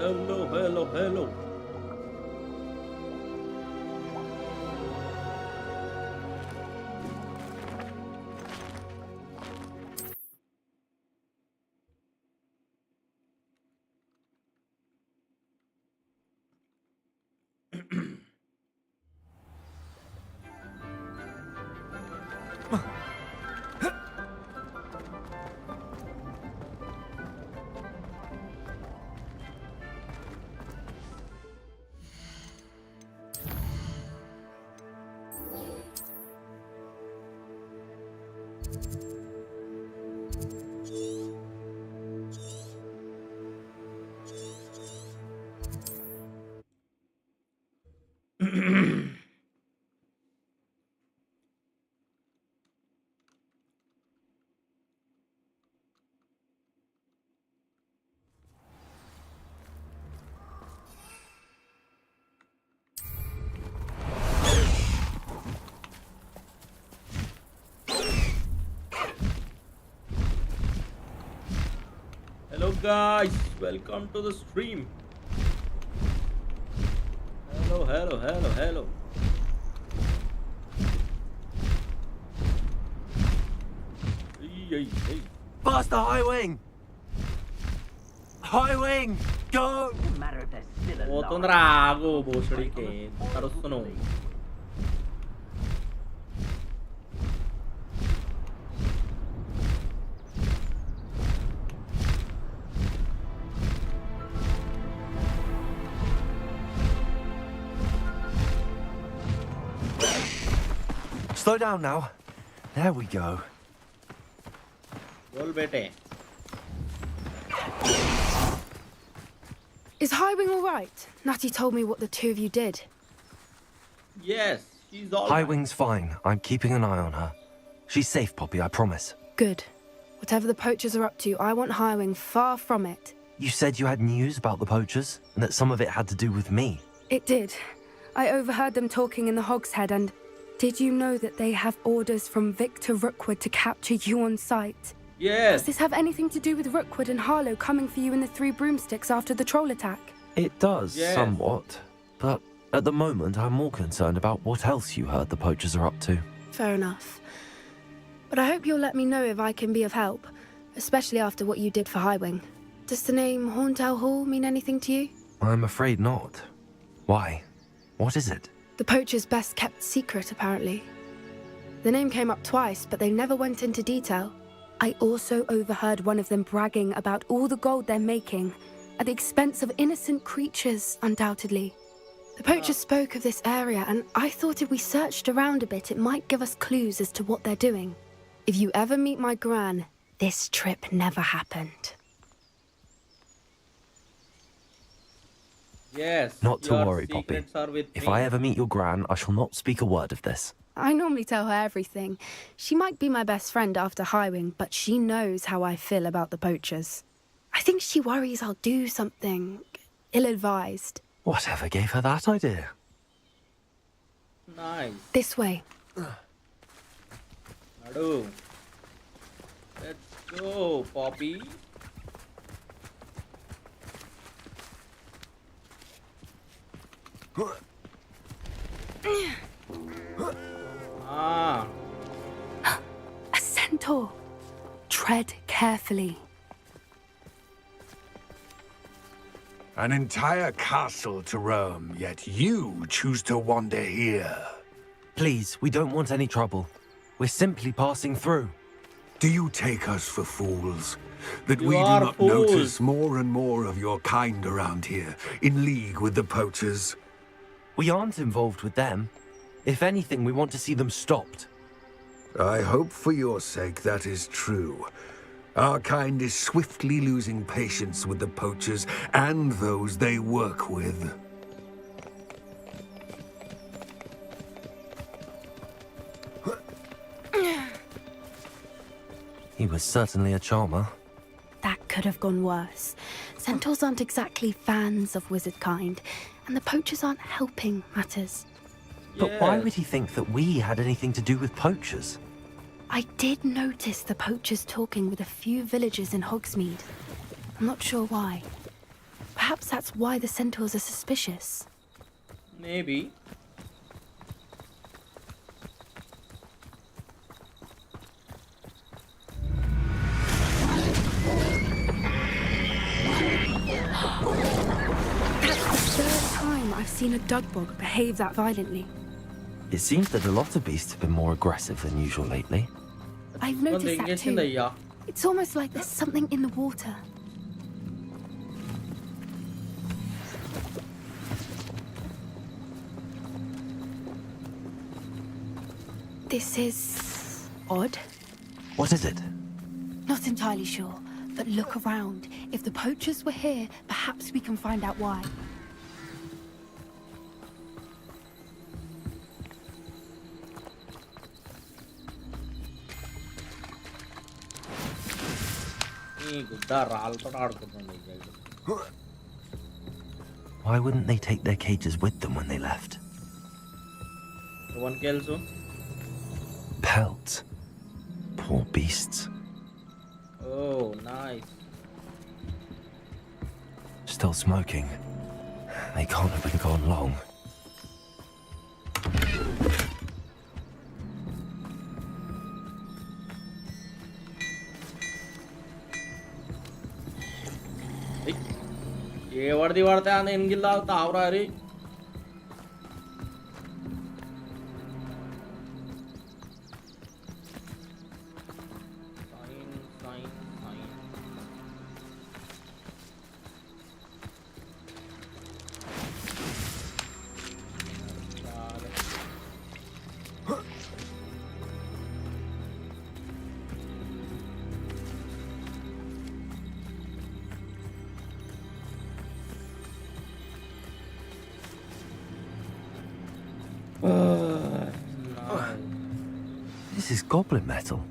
Hello, hello, hello. Hello guys, welcome to the stream. Hello, hello, hello, hello. Hey, hey. Faster, High Wing! High Wing, go! Doesn't matter if they're still alive. Botong drago, bosri ke. Terus suno. Slow down now. There we go. Bol bete. Is Highwing all right? Natty told me what the two of you did. Yes, she's all High right. Wing's fine. I'm keeping an eye on her. She's safe, Poppy, I promise. Good. Whatever the poachers are up to, I want Highwing far from it. You said you had news about the poachers, and that some of it had to do with me. It did. I overheard them talking in the Hogshead, and did you know that they have orders from Victor Rookwood to capture you on sight? Yes. Does this have anything to do with Rookwood and Harlow coming for you in the Three Broomsticks after the troll attack? It does, Yes. somewhat. But at the moment, I'm more concerned about what else you heard the poachers are up to. Fair enough. But I hope you'll let me know if I can be of help, especially after what you did for Highwing. Does the name Horntail Hall mean anything to you? I'm afraid not. Why? What is it? The poacher's best kept secret, apparently. The name came up twice, but they never went into detail. I also overheard one of them bragging about all the gold they're making, at the expense of innocent creatures, undoubtedly. The poacher spoke of this area, and I thought if we searched around a bit, it might give us clues as to what they're doing. If you ever meet my gran, this trip never happened. Yes. Not to your worry, Poppy. secrets are with If me. I ever meet your gran, I shall not speak a word of this. I normally tell her everything. She might be my best friend after Highwing, but she knows how I feel about the poachers. I think she worries I'll do something ill-advised. Whatever gave her that idea? Nice. This way. Ado. Let's go, Poppy. Ah. A centaur. Tread carefully. An entire castle to roam, yet you choose to wander here. Please, we don't want any trouble. We're simply passing through. Do you take us for fools? That You we do are not fools. notice more and more of your kind around here, in league with the poachers? We aren't involved with them. If anything, we want to see them stopped. I hope for your sake that is true. Our kind is swiftly losing patience with the poachers and those they work with. He was certainly a charmer. That could have gone worse. Centaurs aren't exactly fans of wizard kind, and the poachers aren't helping matters. But why Yes. would he think that we had anything to do with poachers? I did notice the poachers talking with a few villagers in Hogsmeade. I'm not sure why. Perhaps that's why the centaurs are suspicious. Maybe. That's the third time I've seen a dugbog behave that violently. It seems that a lot of beasts have been more aggressive than usual lately. I've noticed that too. Yeah. It's almost like there's something in the water. This is odd. What is it? Not entirely sure, but look around. If the poachers were here, perhaps we can find out why. Why wouldn't they take their cages with them when they left? One also. Pelts. Poor beasts. Oh, nice. Still smoking. They can't have been gone long. ఎవరిది పడితే అని ఎనిగిల్ తాగుతా ఆవురా రే This is goblin metal.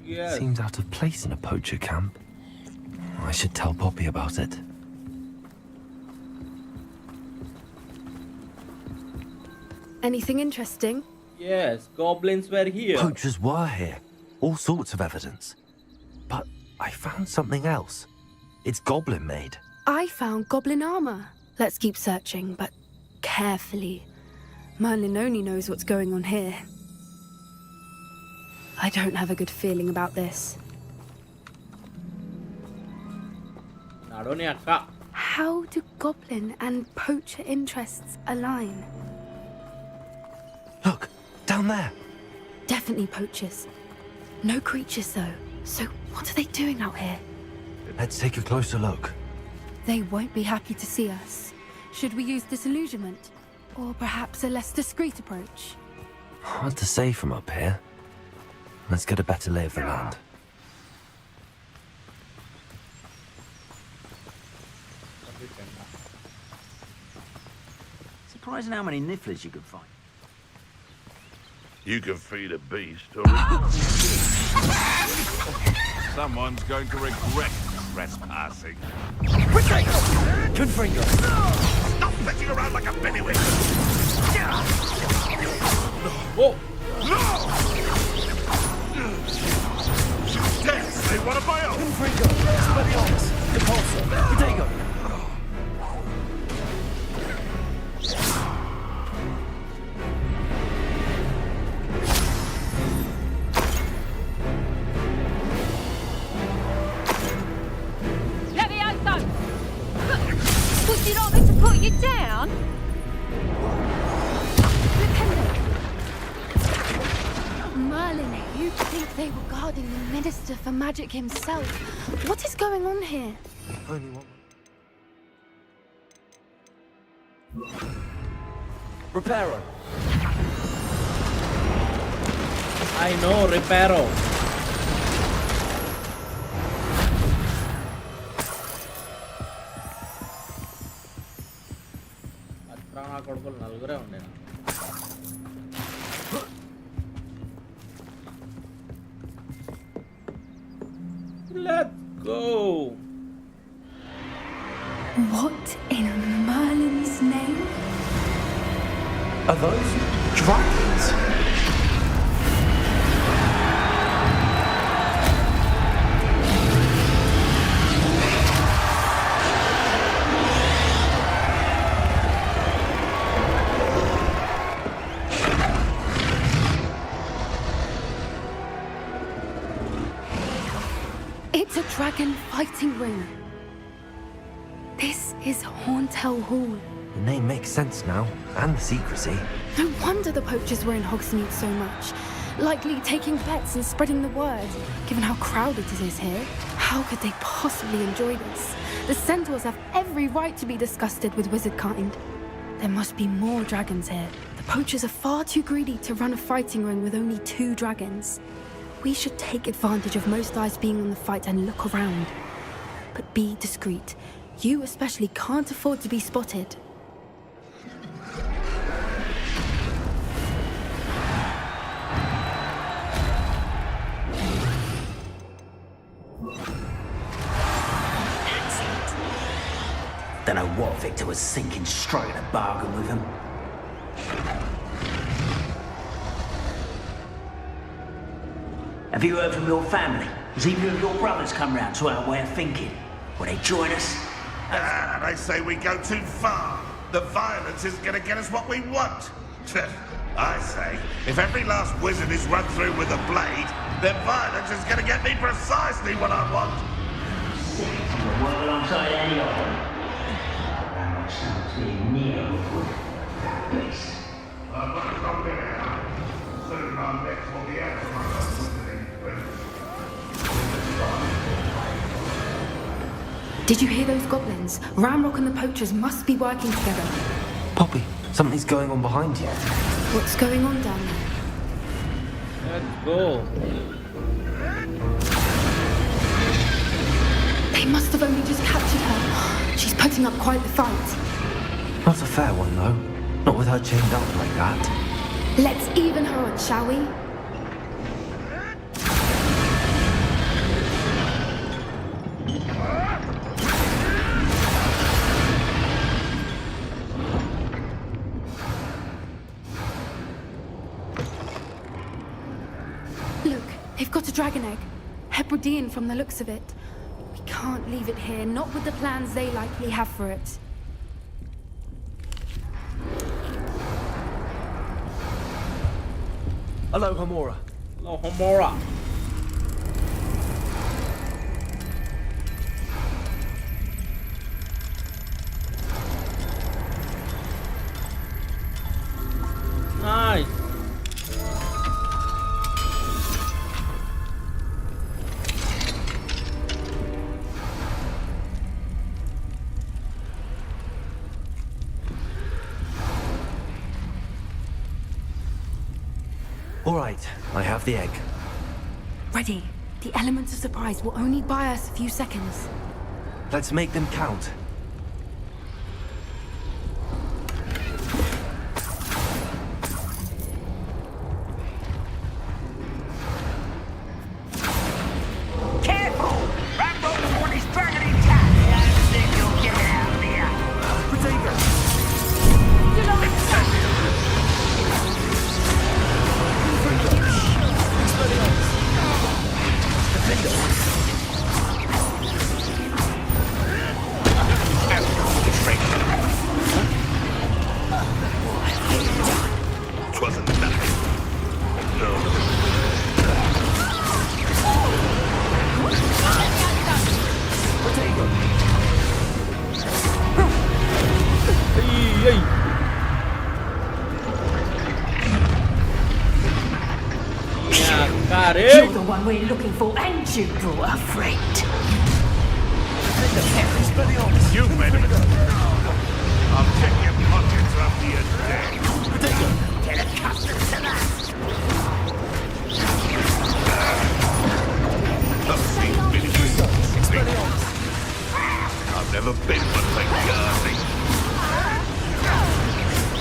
Yes. Seems out of place in a poacher camp. I should tell Poppy about it. Anything interesting? Yes, goblins were here. Poachers were here. All sorts of evidence. But I found something else. It's goblin made. I found goblin armor. Let's keep searching, but carefully. Merlin only knows what's going on here. I don't have a good feeling about this. Nadoni akka. How do goblin and poacher interests align? Look, down there. Definitely poachers. No creatures though. So what are they doing out here? Let's take a closer look. They won't be happy to see us. Should we use disillusionment? Or perhaps a less discreet approach? Hard to say from up here. Let's get a better lay of the land. Surprising how many nifflers you could find. You can feed a beast, or someone's going to regret trespassing. Confringo! Stop fetching around like a pennywig! Oh, Yes, they one of my own! Confringo! Expelliarmus! Repulsor! Protego! Levioso! Would you like me to put you down? Merlin, you'd think they were guarding the Minister for Magic himself. What is going on here? Only one. Reparo! I know, reparo. అత్రా నా కొడుకులు నలుగురే ఉండేనా Let's go. What in Merlin's name? Are those dragons? It's a dragon fighting ring. This is Horntail Hall. The name makes sense now, and the secrecy. No wonder the poachers were in Hogsmeade so much. Likely taking bets and spreading the word, given how crowded it is here. How could they possibly enjoy this? The centaurs have every right to be disgusted with wizard kind. There must be more dragons here. The poachers are far too greedy to run a fighting ring with only 2 dragons. We should take advantage of most eyes being on the fight and look around. But be discreet. You especially can't afford to be spotted. Don't know what Victor was thinking, striking a bargain with him. Have you heard from your family? Has either of your brothers come round to our way of thinking? Will they join us? They say we go too far. The violence is gonna get us what we want. I say, if every last wizard is run through with a blade, then violence is gonna get me precisely what I want. We'll work alongside any of them. Sounds being near wood. Please. Soon our necks will be out of our Did you hear those goblins? Ramrock and the poachers must be working together. Poppy, something's going on behind you. What's going on down there? Let's go. They must have only just captured her. She's putting up quite the fight. Not a fair one, though. Not with her chained up like that. Let's even her odds, shall we? Look, they've got a dragon egg. Hebridean from the looks of it. We can't leave it here, not with the plans they likely have for it. Hello, Homora. Hello, Homora. Nice. All right, I have the egg. Ready. The element of surprise will only buy us a few seconds. Let's make them count. Careful! Rambo on his dragon in time! I think you'll get out of here! Potato! You know, Twasn't nothing. Hey, hey. Yeah, got You're it. the one we're looking for, and you brought a friend. You made a mistake. I'll check your pockets after you're dead. Get accustomed to that! I've never been one for gardening.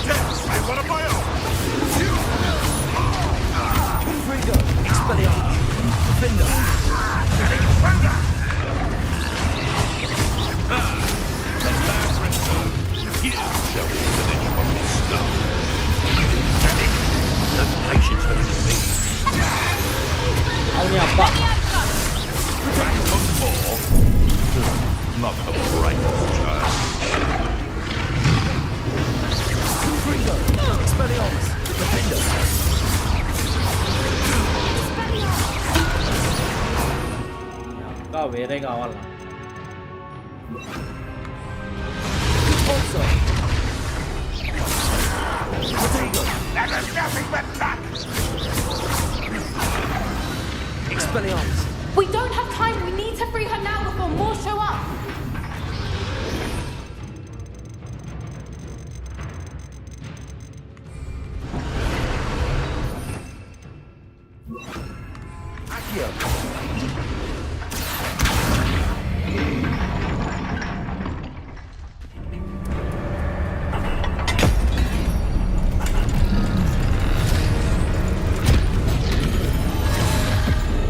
Yes, I want my own. Ini apa? Not the brightest child. ఇంకా వేరే కావాలా? That is nothing but luck! Expelliarmus! We don't have time. We need to free her now before more show up.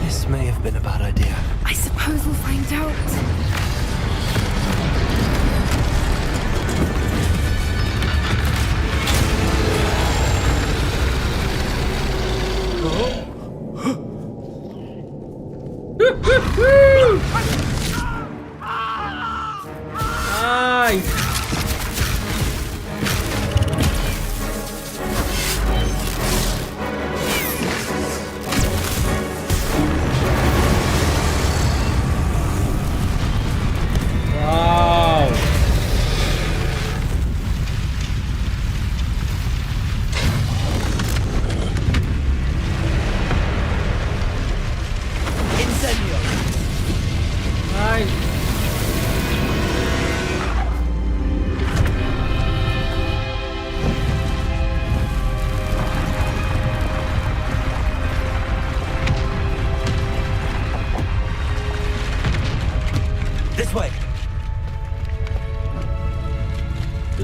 This may have been a bad idea. I suppose we'll find out. Nice. Wow. Incendio! Nice. This way!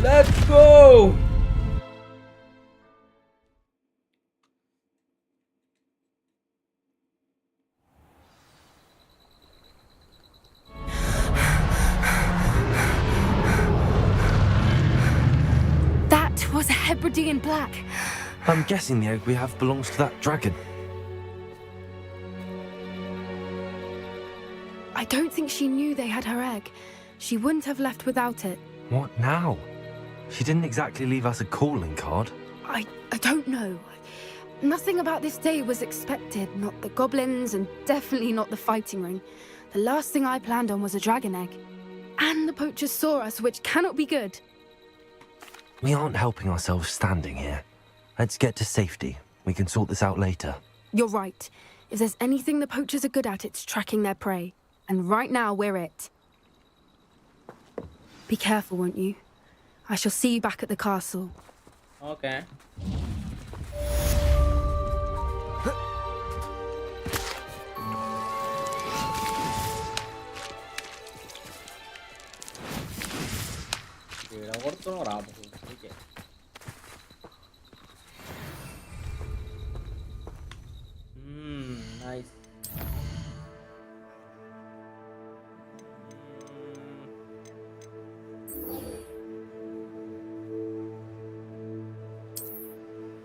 Let's go. That was a Hebridean black. I'm guessing the egg we have belongs to that dragon. I don't think she knew they had her egg. She wouldn't have left without it. What now? She didn't exactly leave us a calling card. I don't know. Nothing about this day was expected. Not the goblins, and definitely not the fighting ring. The last thing I planned on was a dragon egg. And the poachers saw us, which cannot be good. We aren't helping ourselves standing here. Let's get to safety. We can sort this out later. You're right. If there's anything the poachers are good at, it's tracking their prey. And right now, we're it. Be careful, won't you? I shall see you back at the castle. Okay. Gila kortunu ramu. Okay. Nice.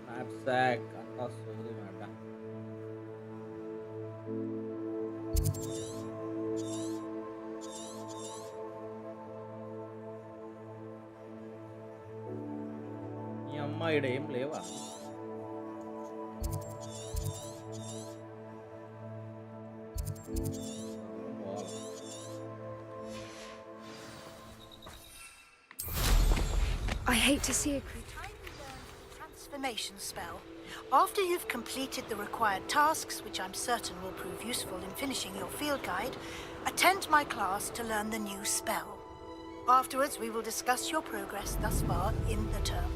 Knapsack atau suri mana? Ini amma ide em lewa. I hate to see a creature. Transformation spell. After you've completed the required tasks, which I'm certain will prove useful in finishing your field guide, attend my class to learn the new spell. Afterwards, we will discuss your progress thus far in the term.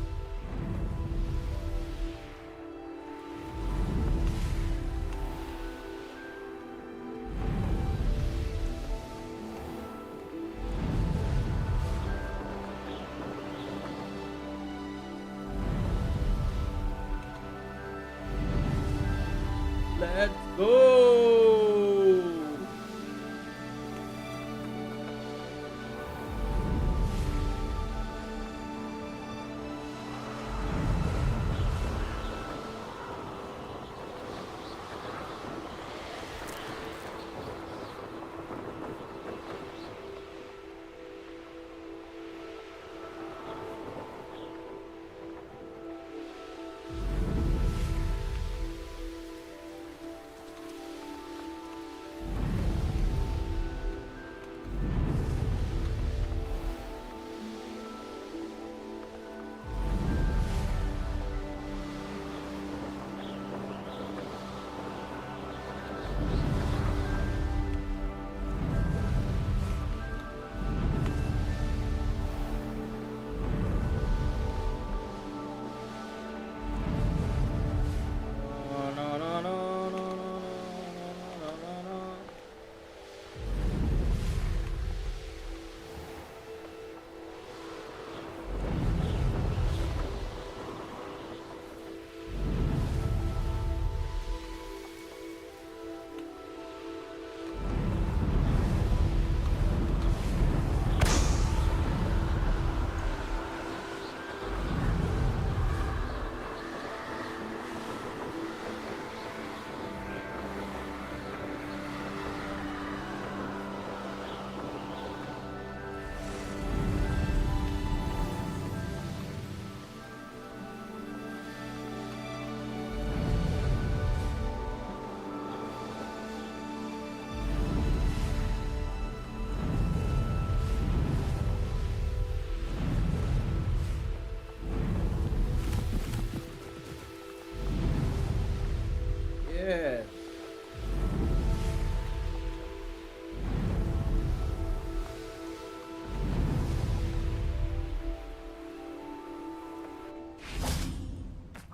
Let's go.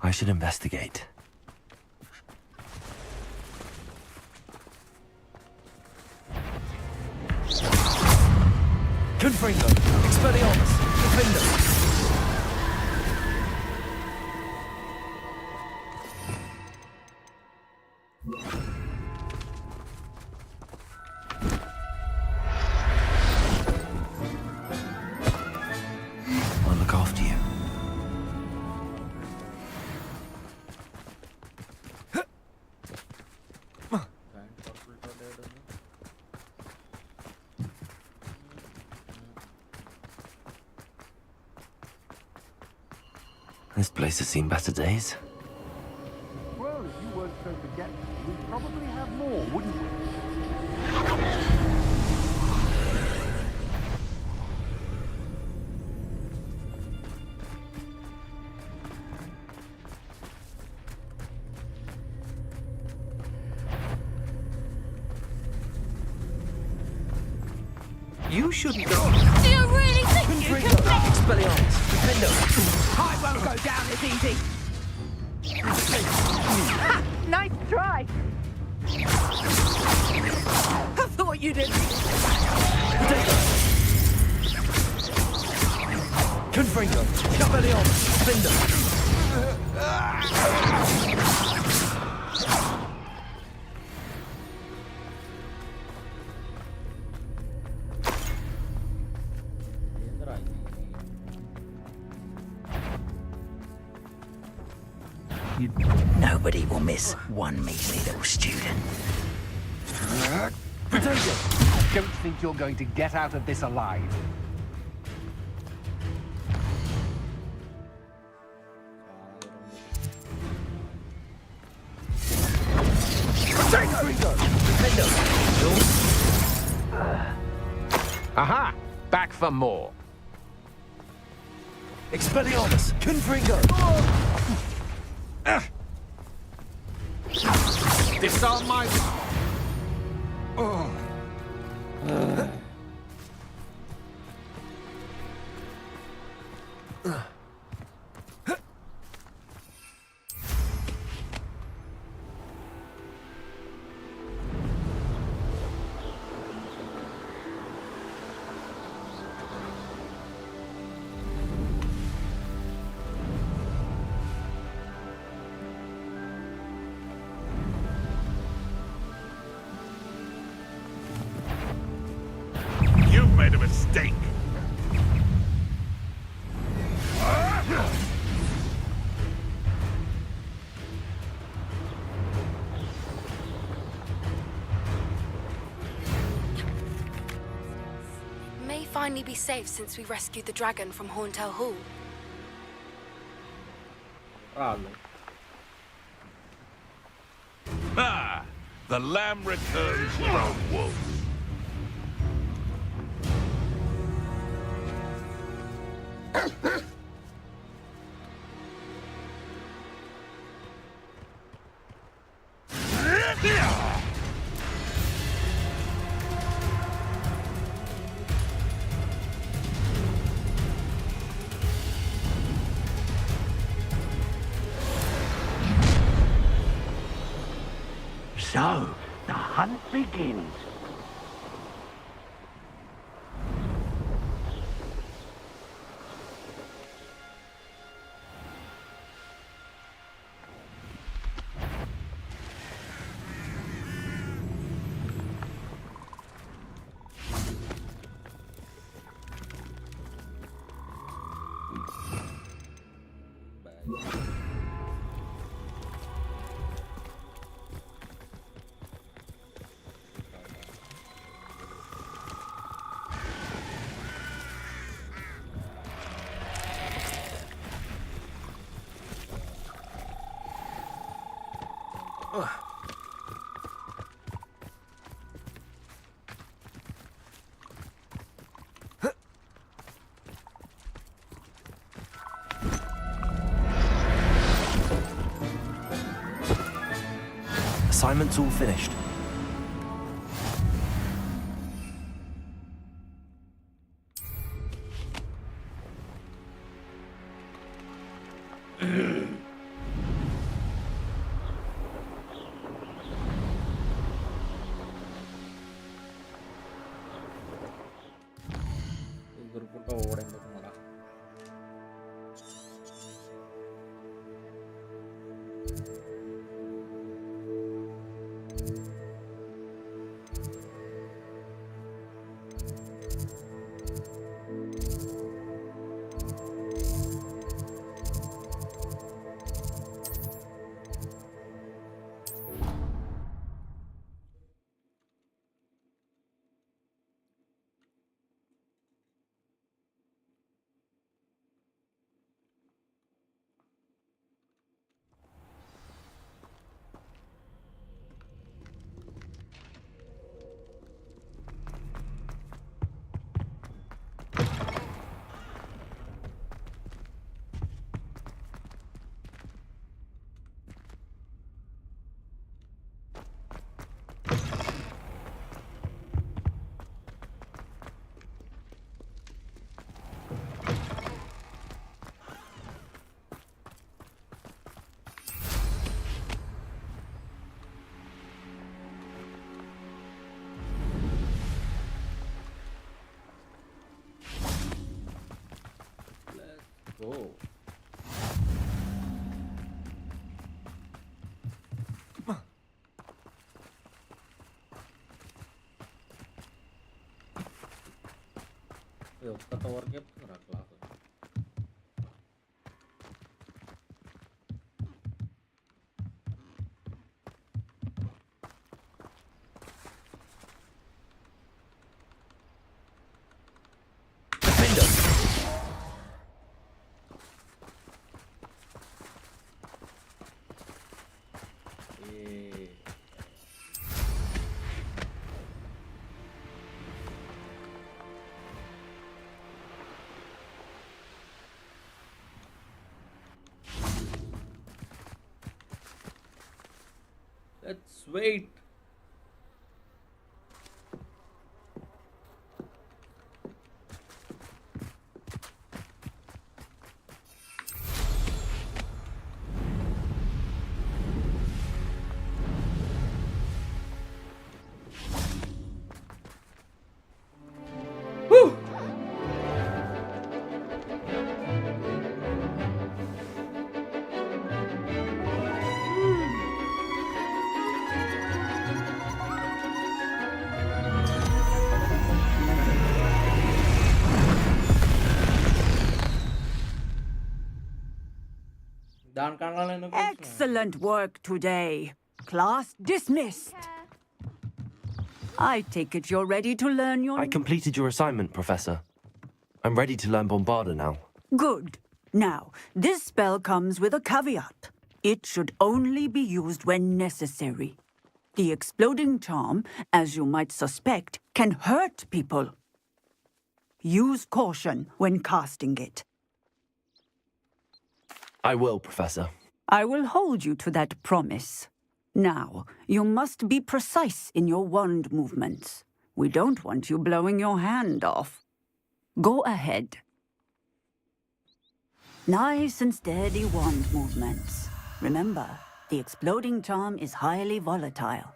I should investigate. Confringo! Expelliarmus! Defender! I'll look after you. This place has seen better days. Well, if you weren't so forgetful, we'd probably have more, wouldn't we? You shouldn't go. Do you really think you can Confringo! Expelliarmus! Defender! I won't go down as easy. Ha! Nice try. I thought you did. Confringo! Expelliarmus! Defender! Nobody will miss one measly little student. I don't think you're going to get out of this alive. Confringo! Defender! Aha! Back for more. Expelliarmus! Confringo! Disarm my... You've made a mistake. May finally be safe since we rescued the dragon from Horntail Hall. Ah! The lamb returns from wolf. So, the hunt begins. Assignment's all finished. ഓടുന്നടാ. Oh. ഒക്ക തോർക്കെ class Let's wait. Woo! Excellent work today. Class dismissed. I take it you're ready to learn your... I completed your assignment, Professor. I'm ready to learn Bombarda now. Good. Now, this spell comes with a caveat. It should only be used when necessary. The exploding charm, as you might suspect, can hurt people. Use caution when casting it. I will, Professor. I will hold you to that promise. Now, you must be precise in your wand movements. We don't want you blowing your hand off. Go ahead. Nice and steady wand movements. Remember, the exploding charm is highly volatile.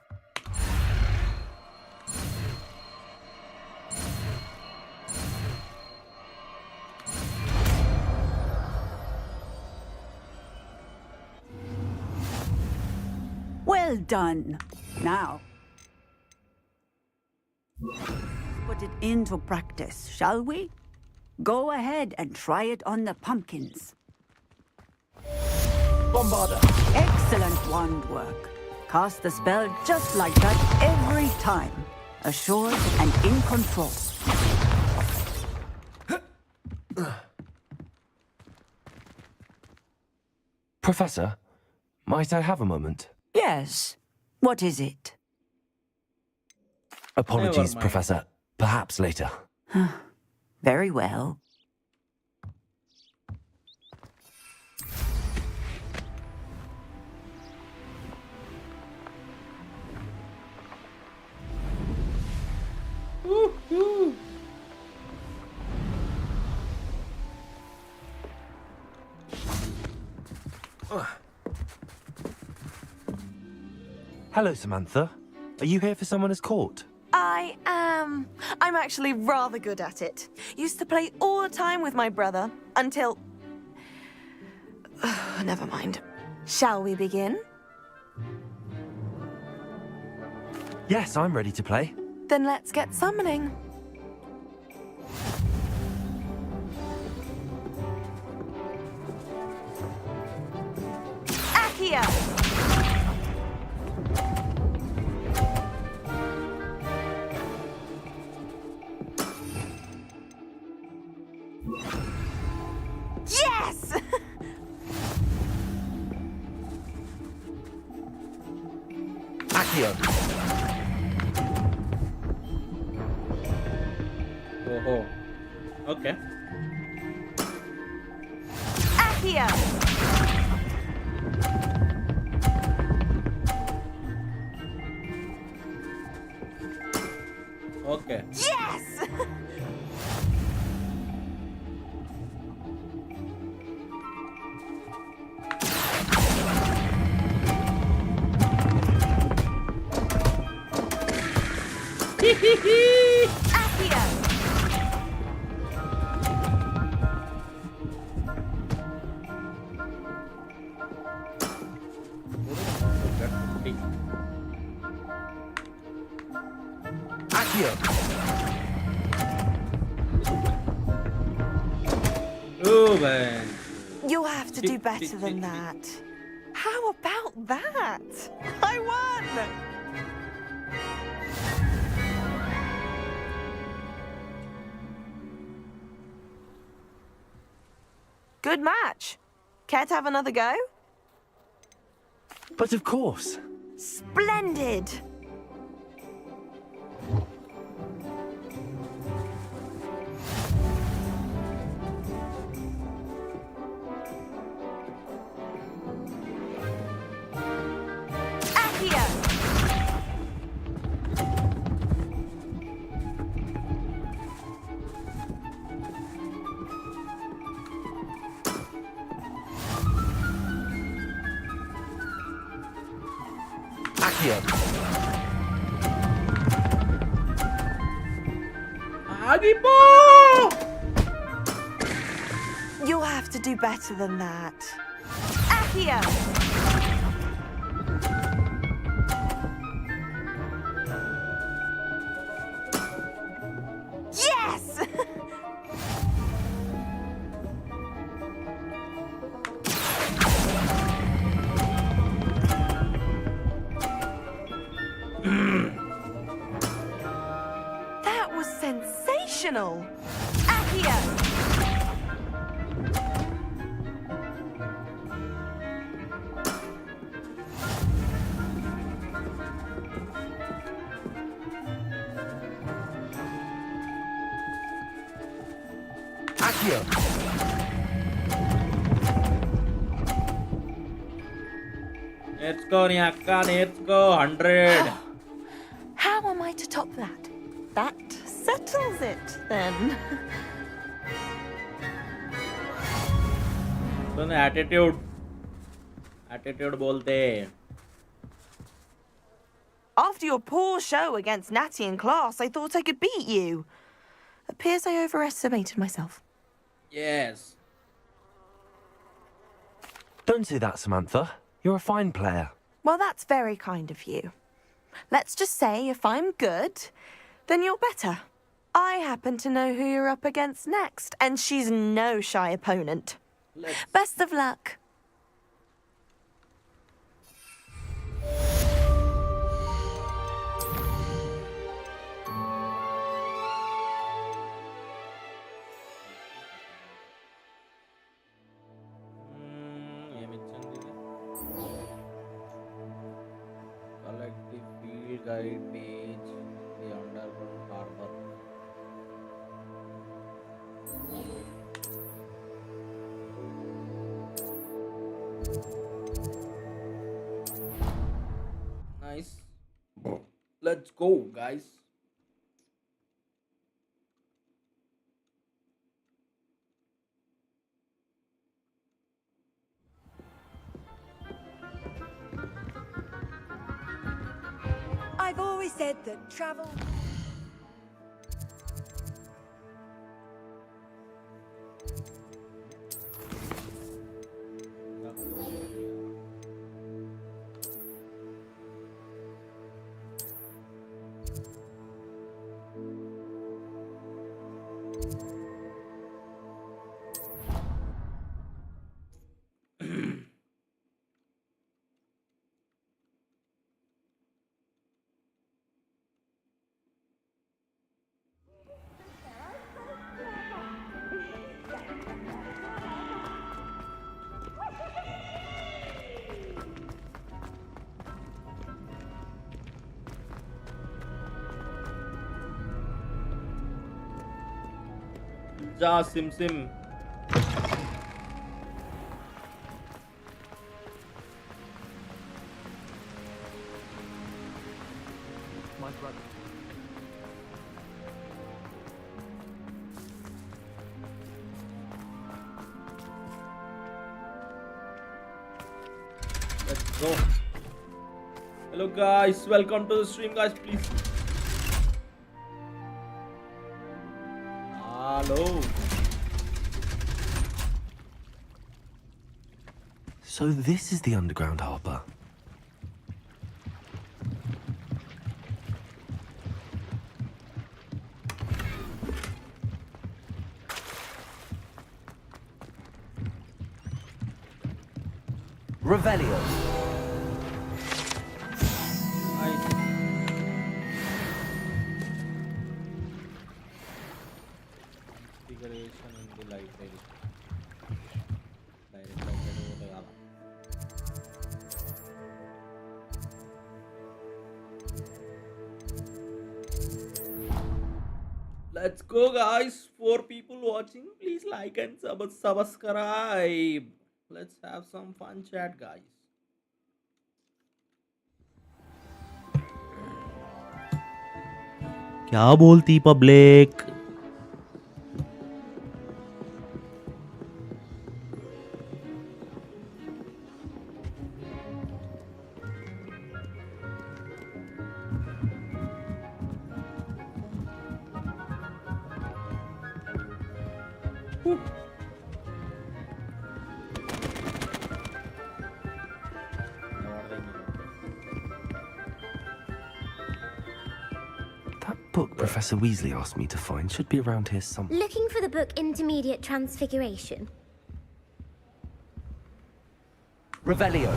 Well done. Now, put it into practice, shall we? Go ahead and try it on the pumpkins. Bombarda! Excellent wand work. Cast the spell just like that every time. Assured and in control. Professor, might I have a moment? Yes. What is it? Apologies, Professor. Perhaps later. Very well. Hello, Samantha. Are you here for someone as caught? I am. I'm actually rather good at it. Used to play all the time with my brother until... Never mind. Shall we begin? Yes, I'm ready to play. Then let's get summoning. Accio! Yes! Accio. Oh. Okay. Accio! Okay. Yes! Accio! Accio. Oh man. You'll have to do better than that. How about that? I won! Good match. Care to have another go? But of course. Splendid! Accio! Accio. Agipo! You'll have to do better than that. Accio! Yes! That was sensational! Accio! Accio. Let's go, Nyaka. Let's go. 100. How am I to top that? That settles it, then. Soon attitude बोलते हैं. After your poor show against Natty in class, I thought I could beat you. Appears I overestimated myself. Yes. Don't say that, Samantha. You're a fine player. Well, that's very kind of you. Let's just say if I'm good, then you're better. I happen to know who you're up against next, and she's no shy opponent. Best of luck. Collect the field guide page, the underground harbor. Nice. Let's go, guys. I've always said that travel Ja Sim Sim. My brother. Let's go. Hello guys, welcome to the stream guys, please. Hello. So this is the underground harbour. Revelio. Nice. Configuration in the library. Direct library whatever. Let's go guys. 4 people watching. Please like and subscribe. Let's have some fun chat guys. क्या बोलती public? That book Professor Weasley asked me to find should be around here somewhere. Looking for the book Intermediate Transfiguration. Revelio.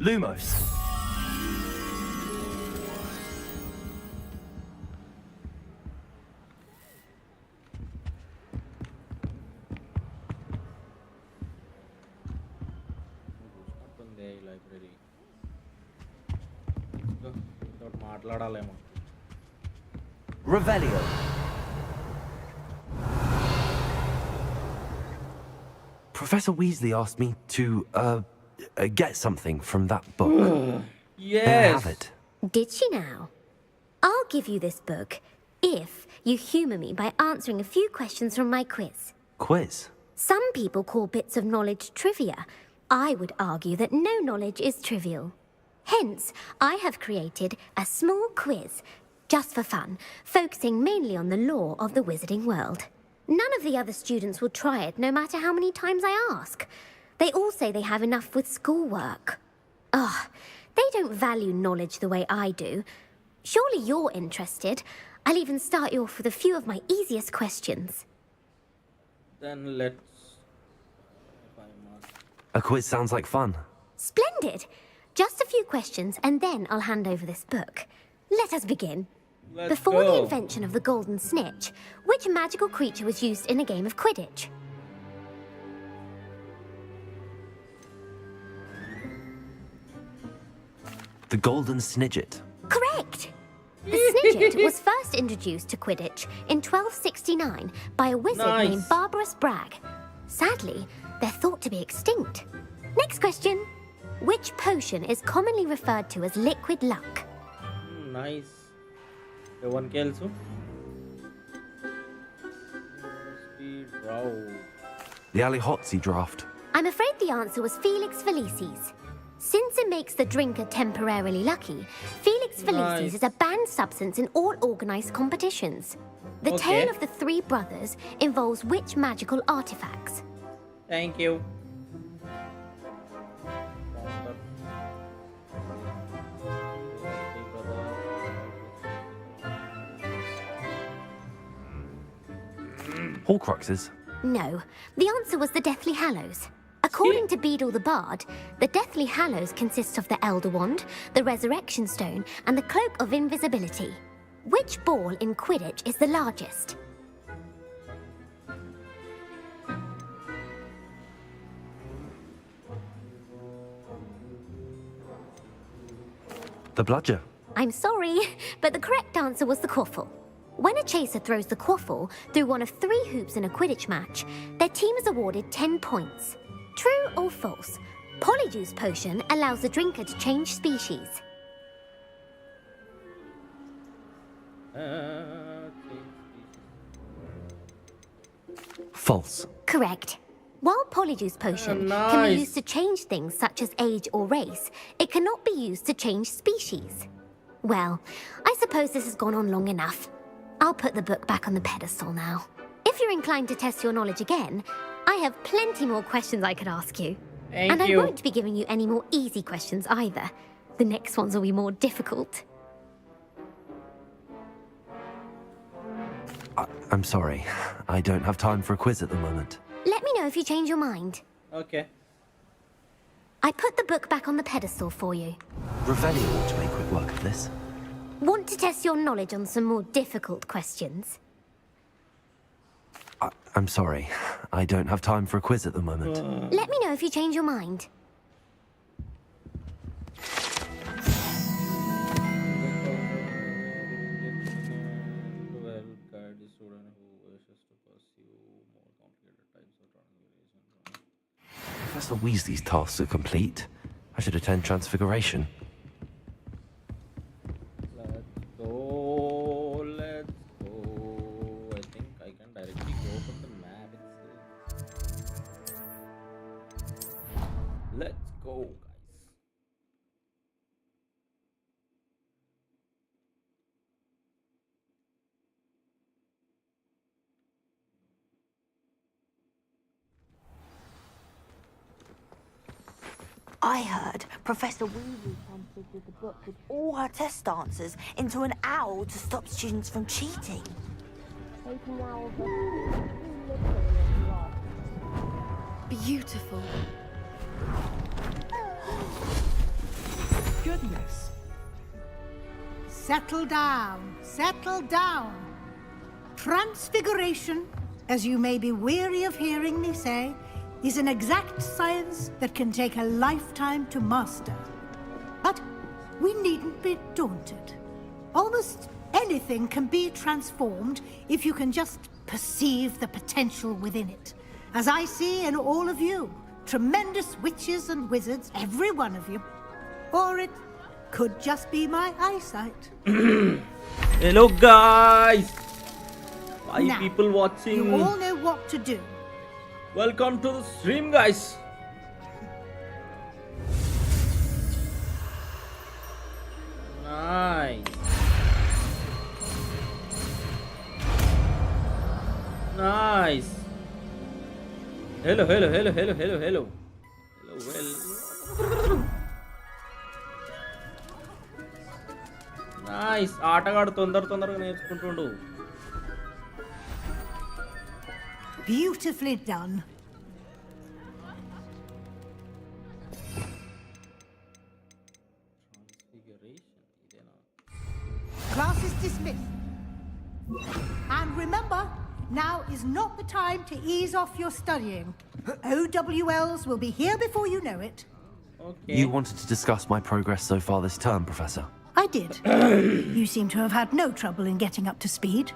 Lumos. Library మాట్లాడాలేమో. Revelio. Professor Weasley asked me to get something from that book. Yes. May I have it? Did she now? I'll give you this book if you humour me by answering a few questions from my quiz. Quiz? Some people call bits of knowledge trivia. I would argue that no knowledge is trivial. Hence, I have created a small quiz, just for fun, focusing mainly on the lore of the wizarding world. None of the other students will try it, no matter how many times I ask. They all say they have enough with schoolwork. Ugh, they don't value knowledge the way I do. Surely you're interested. I'll even start you off with a few of my easiest questions. Then let's. A quiz sounds like fun. Splendid! Just a few questions and then I'll hand over this book. Let us begin. Let's Before the go. invention of the golden snitch, which magical creature was used in a game of Quidditch? The Golden Snidget. Correct! The Snidget was first introduced to Quidditch in 1269 by a wizard Nice. named Barbarous Bragg. Sadly, they're thought to be extinct. Next question. Which potion is commonly referred to as liquid luck? Nice. One also. Speed draw. The Alihotsy draft. I'm afraid the answer was Felix Felicis. Since it makes the drinker temporarily lucky, Felix Felicis Nice. is a banned substance in all organised competitions. The Okay. tale of the three brothers involves which magical artifacts? Thank you. Horcruxes. No, the answer was the Deathly Hallows. According to Beadle the Bard, the Deathly Hallows consist of the Elder Wand, the Resurrection Stone, and the Cloak of Invisibility. Which ball in Quidditch is the largest? The bludger. I'm sorry, but the correct answer was the quaffle. When a chaser throws the quaffle through one of 3 hoops in a Quidditch match, their team is awarded 10 points. True or false? Polyjuice Potion allows the drinker to change species. False. Correct. While Polyjuice Potion can be used to change things such as age or race, it cannot be used to change species. Well, I suppose this has gone on long enough. I'll put the book back on the pedestal now. If you're inclined to test your knowledge again, I have plenty more questions I could ask you. Thank I you. won't be giving you any more easy questions either. The next ones will be more difficult. I'm sorry. I don't have time for a quiz at the moment. Let me know if you change your mind. Okay. I put the book back on the pedestal for you. Revelio ought to make quick work of this. Want to test your knowledge on some more difficult questions? I'm sorry. I don't have time for a quiz at the moment. Let me know if you change your mind. Professor Weasley's tasks are complete. I should attend Transfiguration. Let's go. Let's go. I think I can directly go from the map itself. Let's go, guys. I heard Professor Weasley translated the book with all her test answers into an owl to stop students from cheating. Beautiful. Goodness. Settle down. Settle down. Transfiguration, as you may be weary of hearing me say, is an exact science that can take a lifetime to master. But we needn't be daunted. Almost anything can be transformed if you can just perceive the potential within it. As I see in all of you, tremendous witches and wizards, every one of you. Or it could just be my eyesight. Hello, guys. 5 Now, people watching. You all know what to do. Welcome to the stream, guys. Nice. Nice. Hello, hello, hello, hello, hello, hello. Hello, well. Nice. ఆటగాడు తొందరగా నేర్చుకుంటుండు. Beautifully done. Class is dismissed. And remember, now is not the time to ease off your studying. OWLs will be here before you know it. Okay. You wanted to discuss my progress so far this term, Professor. I did. You seem to have had no trouble in getting up to speed.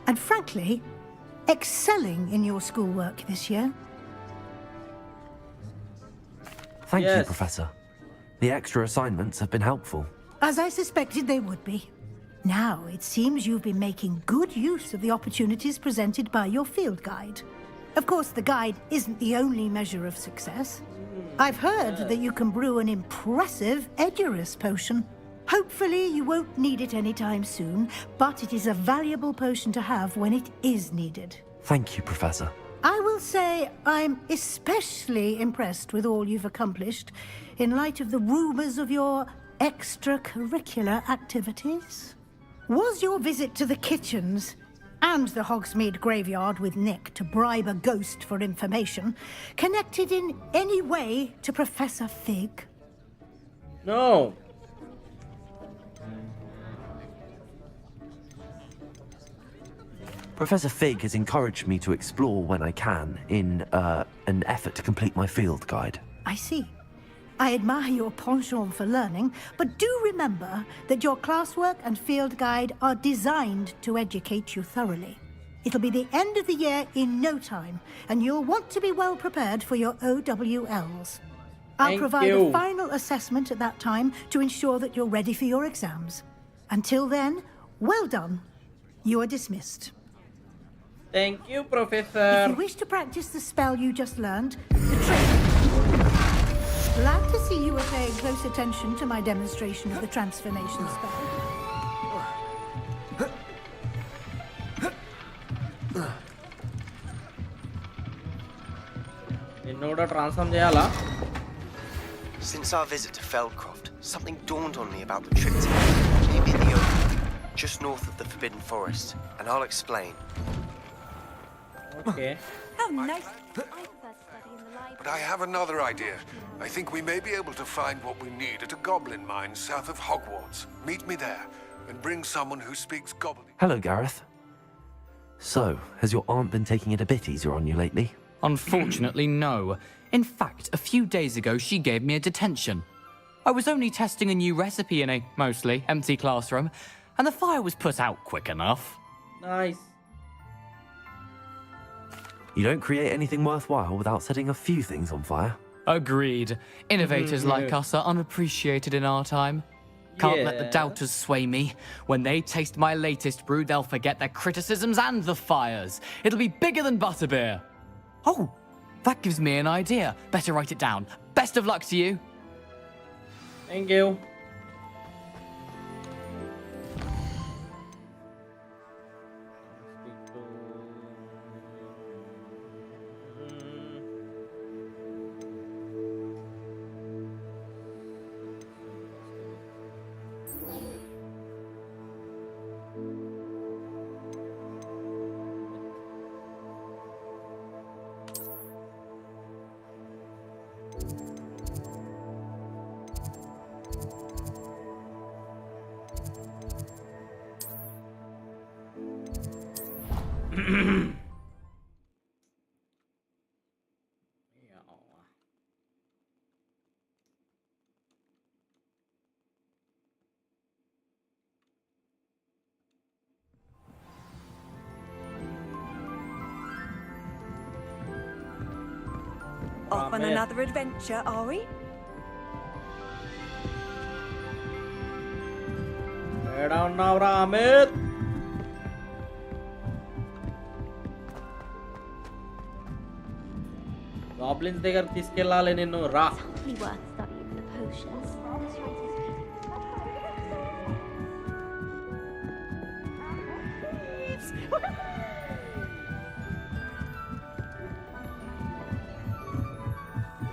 And frankly, excelling in your schoolwork this year. Thank you, Yes. Professor. The extra assignments have been helpful. As I suspected they would be. Now, it seems you've been making good use of the opportunities presented by your field guide. Of course, the guide isn't the only measure of success. I've heard that you can brew an impressive Edurus potion. Hopefully, you won't need it anytime soon, but it is a valuable potion to have when it is needed. Thank you, Professor. I will say I'm especially impressed with all you've accomplished in light of the rumors of your extracurricular activities. Was your visit to the kitchens and the Hogsmeade graveyard with Nick to bribe a ghost for information, connected in any way to Professor Fig? No. Professor Fig has encouraged me to explore when I can in an effort to complete my field guide. I see. I admire your penchant for learning, but do remember that your classwork and field guide are designed to educate you thoroughly. It'll be the end of the year in no time, and you'll want to be well prepared for your OWLs. I'll Thank provide you. a final assessment at that time to ensure that you're ready for your exams. Until then, well done. You are dismissed. Thank you, If Professor. you wish to practice the spell you just learned, the trick. Glad to see you are paying close attention to my demonstration of the transformation spell. నిన్నోడా transform చేయాలా? Since our visit to Feldcroft, something dawned on me about the trip to maybe the open, just north of the Forbidden Forest, and I'll explain. Okay. How nice. But I have another idea. I think we may be able to find what we need at a goblin mine south of Hogwarts. Meet me there, and bring someone who speaks goblin. Hello, Gareth. So, has your aunt been taking it a bit easier on you lately? Unfortunately, no. In fact, a few days ago, she gave me a detention. I was only testing a new recipe in a mostly empty classroom, and the fire was put out quick enough. Nice. You don't create anything worthwhile without setting a few things on fire. Agreed. Innovators like us are unappreciated in our time. Can't let the Yeah. doubters sway me. When they taste my latest brew, they'll forget their criticisms and the fires. It'll be bigger than butterbeer. Oh, that gives me an idea. Better write it down. Best of luck to you. Thank you. Off on another adventure, are we? ఏడా ఉన్నావురా అమిత్? గాబ్లిన్స్ దగ్గర తీసుకెళ్ళాలి నిన్ను రా. Be worth studying the potions.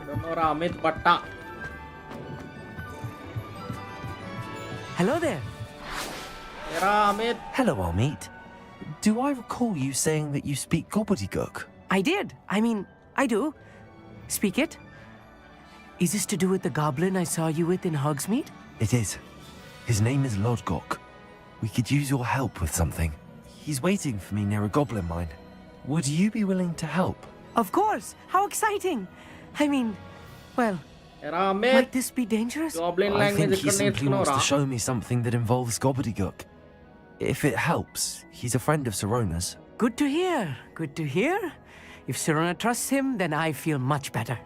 ఏడున్నావురా Amit బట్ట? Hello there. ఏరా Amit? Hello, Amit. Do I recall you saying that you speak gobbledygook? I did. I mean, I do. Speak it. Is this to do with the goblin I saw you with in Hogsmeade? It is. His name is Lodgok. We could use your help with something. He's waiting for me near a goblin mine. Would you be willing to help? Of course. How exciting. I mean, well, ఏరా Amit? might this be dangerous? Goblin I language think he ఎక్కడ simply wants నేర్చుకున్నావురా? to show me something that involves gobbledygook. If it helps, he's a friend of Sirona's. Good to hear. Good to hear. If Sirona trusts him, then I feel much better.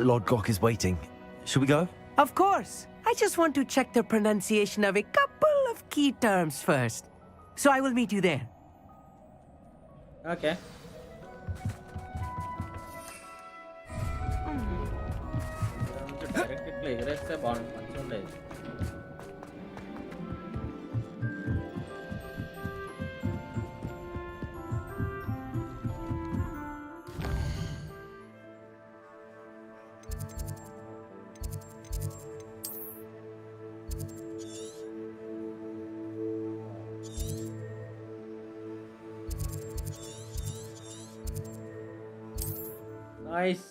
Lodgok is waiting. Should we go? Of course. I just want to check the pronunciation of a couple of key terms first. So I will meet you there. Okay. Direct ఇట్లా ఎగరేస్తే బాగుంది, మంచిగా ఉండేది. Nice.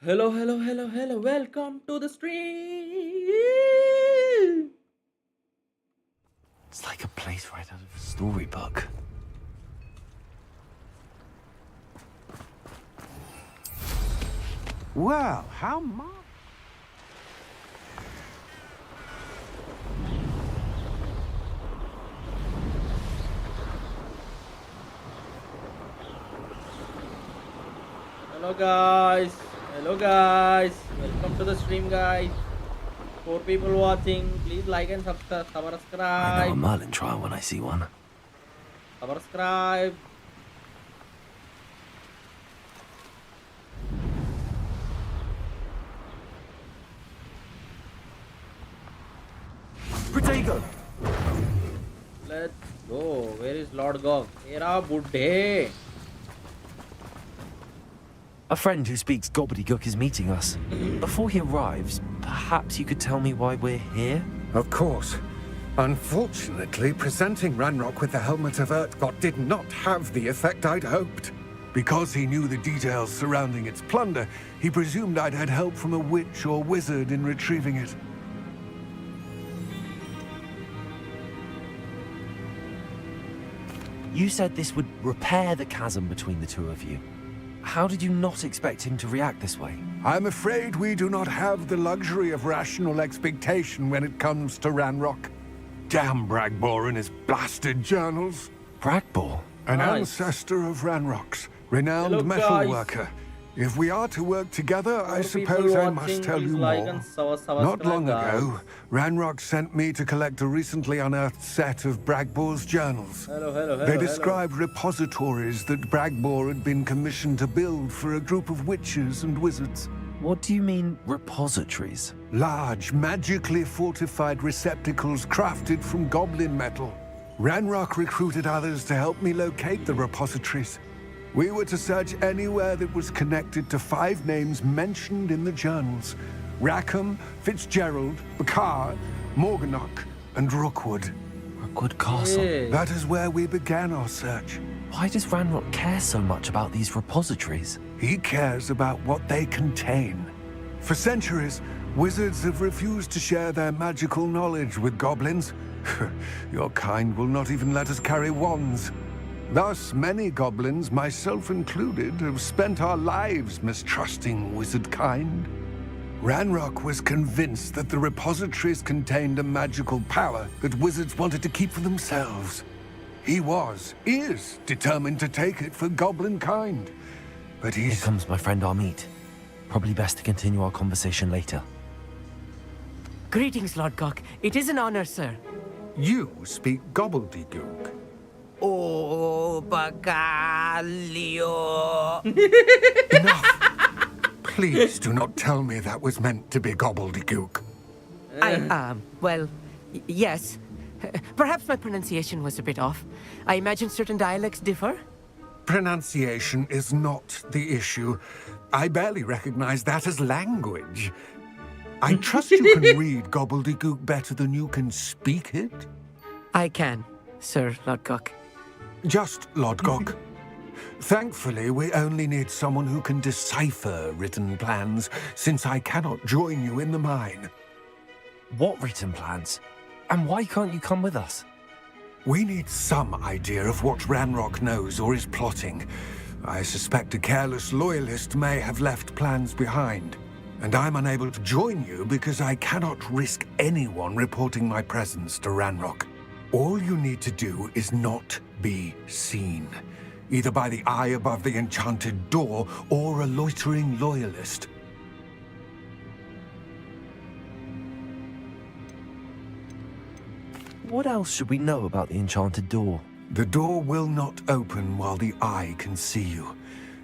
Hello, hello, hello, hello. Welcome to the stream. It's like a place right out of a storybook. Well, how much? Hello, guys. Hello, guys. Welcome to the stream, guys. 4 people watching. Please like and I know a subscribe. Merlin trial when I see one. Subscribe. Protego! Let's go. Where is Lord Gog? Era Buddhe. A friend who speaks gobbledygook is meeting us. Before he arrives, perhaps you could tell me why we're here? Of course. Unfortunately, presenting Ranrock with the Helmet of Urtkot did not have the effect I'd hoped. Because he knew the details surrounding its plunder, he presumed I'd had help from a witch or wizard in retrieving it. You said this would repair the chasm between the two of you. How did you not expect him to react this way? I'm afraid we do not have the luxury of rational expectation when it comes to Ranrock. Damn Bragbor and his blasted journals. Bragbor? An Nice. ancestor of Ranrock's, renowned Hello, guys. metalworker. If we are to work together, I 4 suppose people I watching, must tell please you like more. and subscribe, Not long guys. ago, Ranrock sent me to collect a recently unearthed set of Bragbor's journals. Hello, hello, hello. They hello. described repositories that Bragbor had been commissioned to build for a group of witches and wizards. What do you mean, repositories? Large, magically fortified receptacles crafted from goblin metal. Ranrock recruited others to help me locate the repositories. We were to search anywhere that was connected to 5 names mentioned in the journals. Rackham, Fitzgerald, Bakar, Morganach, and Rookwood. Rookwood Castle. Yeah. That is where we began our search. Why does Ranrock care so much about these repositories? He cares about what they contain. For centuries, wizards have refused to share their magical knowledge with goblins. Your kind will not even let us carry wands. Thus, many goblins, myself included, have spent our lives mistrusting wizard kind. Ranrock was convinced that the repositories contained a magical power that wizards wanted to keep for themselves. He is determined to take it for goblin kind. But Here he's... comes my friend Amit. Probably best to continue our conversation later. Greetings, Lord Gok. It is an honor, sir. You speak gobbledygook. Oh, Bagalio. Enough! Please do not tell me that was meant to be gobbledygook. Well, yes. Perhaps my pronunciation was a bit off. I imagine certain dialects differ. Pronunciation is not the issue. I barely recognize that as language. I trust you can read gobbledygook better than you can speak it? I can, Sir Lord Gok. Just Lodgok. Thankfully, we only need someone who can decipher written plans, since I cannot join you in the mine. What written plans? And why can't you come with us? We need some idea of what Ranrock knows or is plotting. I suspect a careless loyalist may have left plans behind. And I'm unable to join you because I cannot risk anyone reporting my presence to Ranrock. All you need to do is not be seen, either by the eye above the enchanted door or a loitering loyalist. What else should we know about the enchanted door? The door will not open while the eye can see you.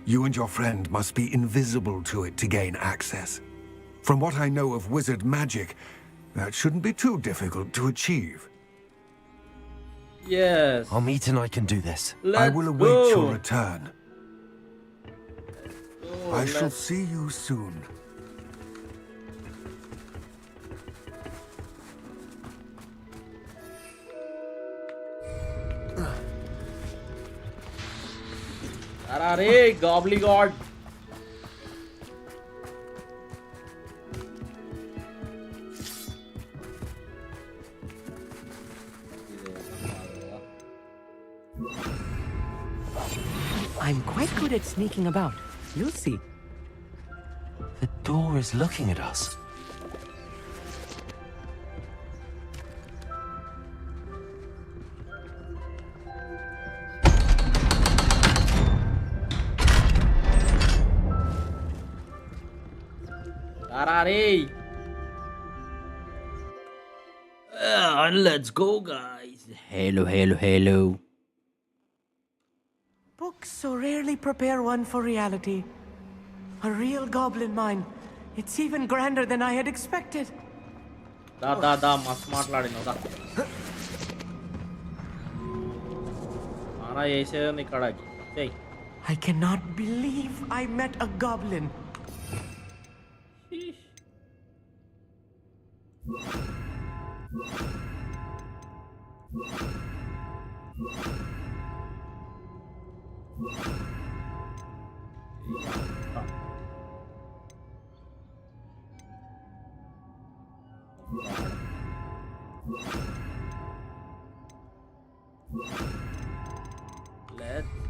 You and your friend must be invisible to it to gain access. From what I know of wizard magic, that shouldn't be too difficult to achieve. Yes. Amit and I can do this. I will await your return. I shall see you soon. Arare, Gobbly God. I'm quite good at sneaking about. You'll see. The door is looking at us. Arare. Let's go, guys. Hello. Books so rarely prepare one for reality. A real goblin mine. It's even grander than I had expected. Da, must మాట్లాడినావు దా. ఆనా చేసేది ఇక్కడికి. చెయ్. I cannot believe I met a goblin.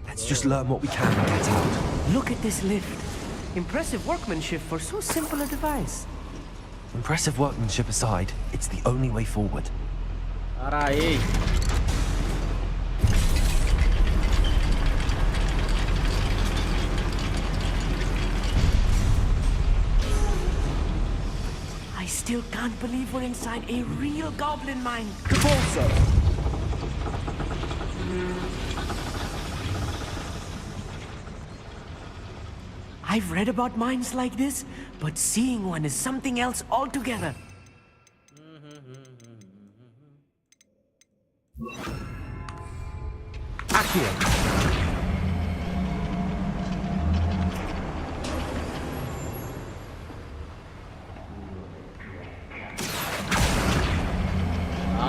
Let's just learn what we can and get out. Look at this lift. Impressive workmanship for so simple a device. Impressive workmanship aside, it's the only way forward. Alright. I still can't believe we're inside a real goblin mine. I've read about mines like this, but seeing one is something else altogether. Accio!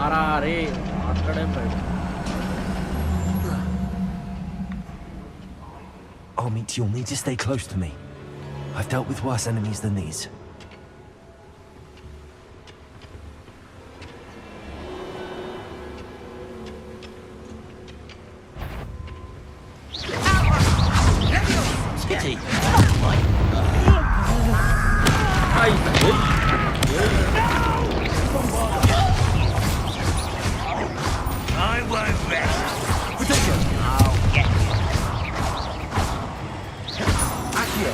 Arare. మాట్లాడేం లేదు. Amit, you'll need to stay close to me. I've dealt with worse enemies than these. Kitty. I won't rest. Potato! I'll get you. Accio!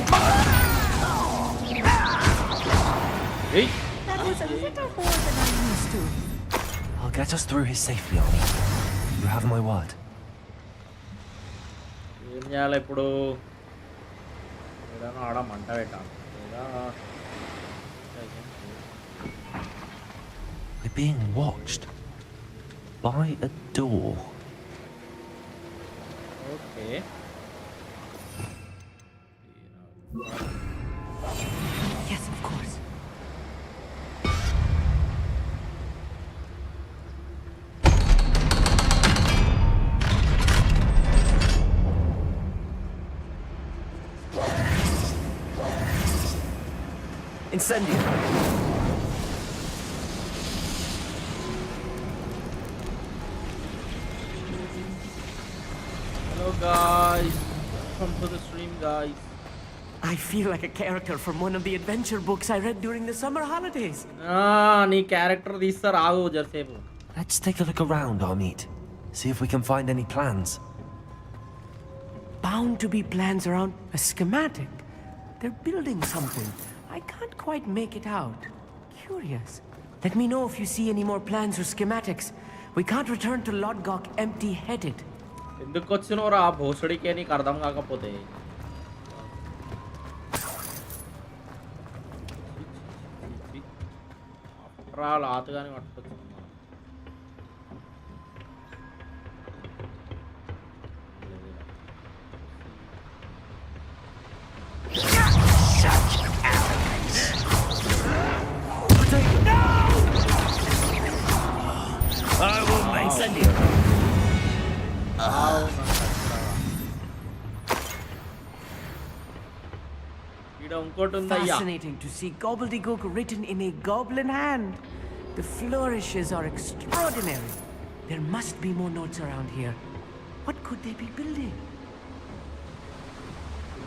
Hey. That was a little more than I'm used to. I'll get us through his safely, Amit. You have my word. ఏం చేయాలి ఇప్పుడు ఏదైనా ఆడ మంట పెట్టాను లేదా We're being watched by a door. Okay Yes, of course. Incendio! Hello guys, welcome to the stream guys. I feel like a character from one of the adventure books I read during the summer holidays. నీ character తీస్తారు ఆగు జరసేపు. Let's take a look around, Amit. See if we can find any plans. Bound to be plans around a schematic. They're building something. I can't quite make it out. Curious. Let me know if you see any more plans or schematics. We can't return to Lodgok empty-headed. ఎందుకు వచ్చినోరా భోసడికే నీకు అర్థం కాకపోతే ఆతగానే పట్టుకొచ్చింది I will make Incendio. Fascinating to see gobbledygook written in a goblin hand. The flourishes are extraordinary. There must be more notes around here. What could they be building?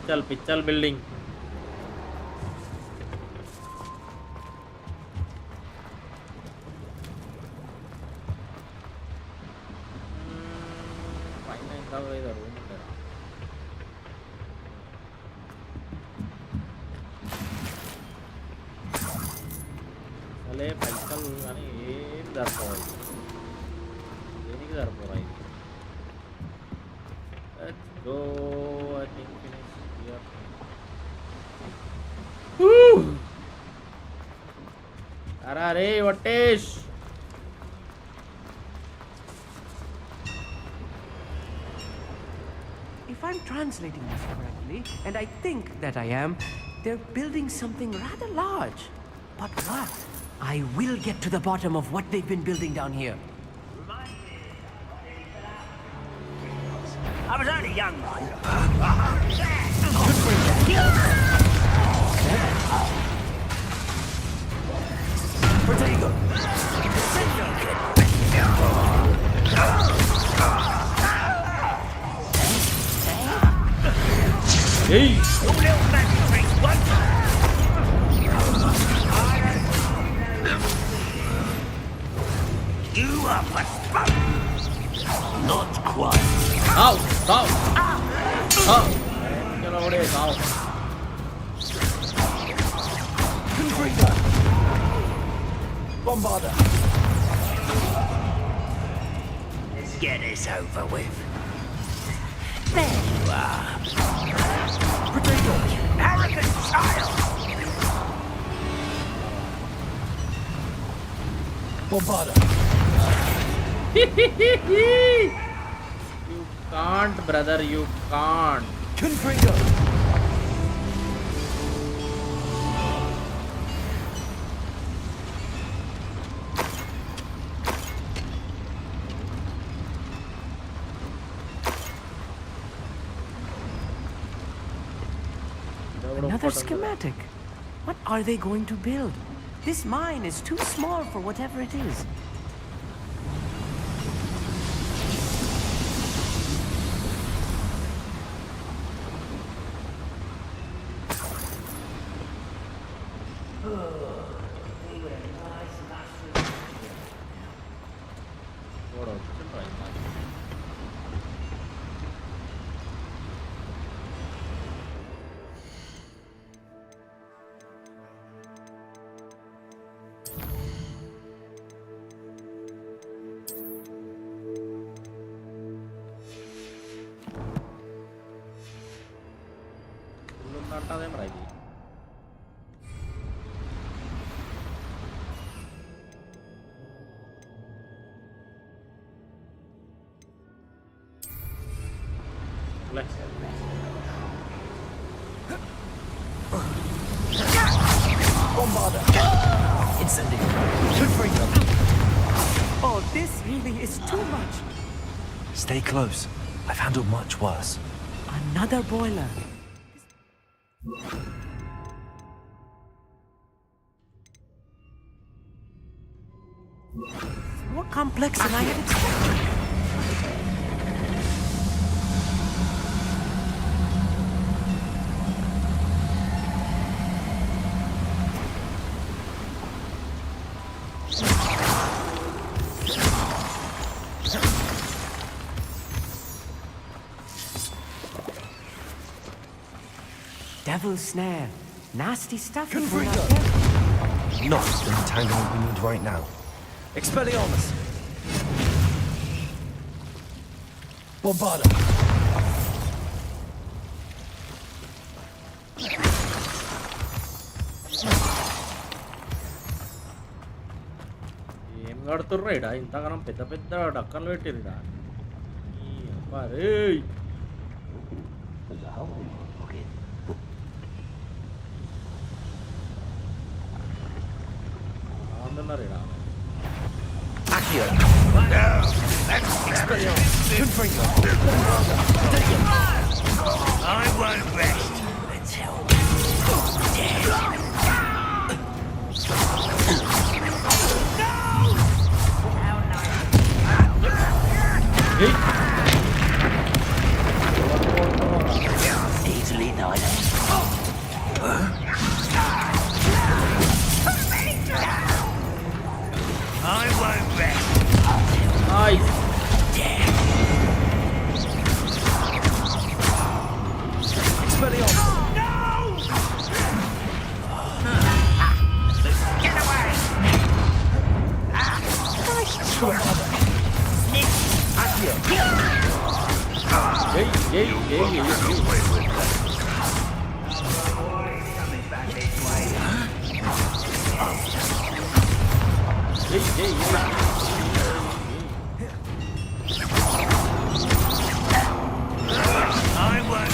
Pichal building. Let's go. I think finish here. Woo! Arare, what is? If I'm translating this correctly, and I think that I am, they're building something rather large. But what? I will get to the bottom of what they've been building down here. I was only young, right? Potato! Hey! Your little magic tricks won't. You are postponed. Not quite. Ow! Ow! Ow! Get over there, ow! Confringo. Bombarder. Let's get this over with. There you are. Potato. Arrogant child. Bombarder. You can't, brother, you can't. Confringo. Another schematic. What are they going to build? This mine is too small for whatever it is. Bombarder. Incendiary. Oh, this really is too much. Stay close. I've handled much worse. Another boiler. More complex than I had expected. Devil's snare. Nasty stuff. Not the entanglement we need right now. Expelliarmus. Bombarder. ఏం కడుతుర్రా ఇడా ఇంతగానం పెద్ద పెద్ద డక్కలు పెట్టిర్రా అరే బాగున్నారు ఇడా Accio. Confringo. I won't rest until Easily done. I won't rest. Nice. Get away! I won't.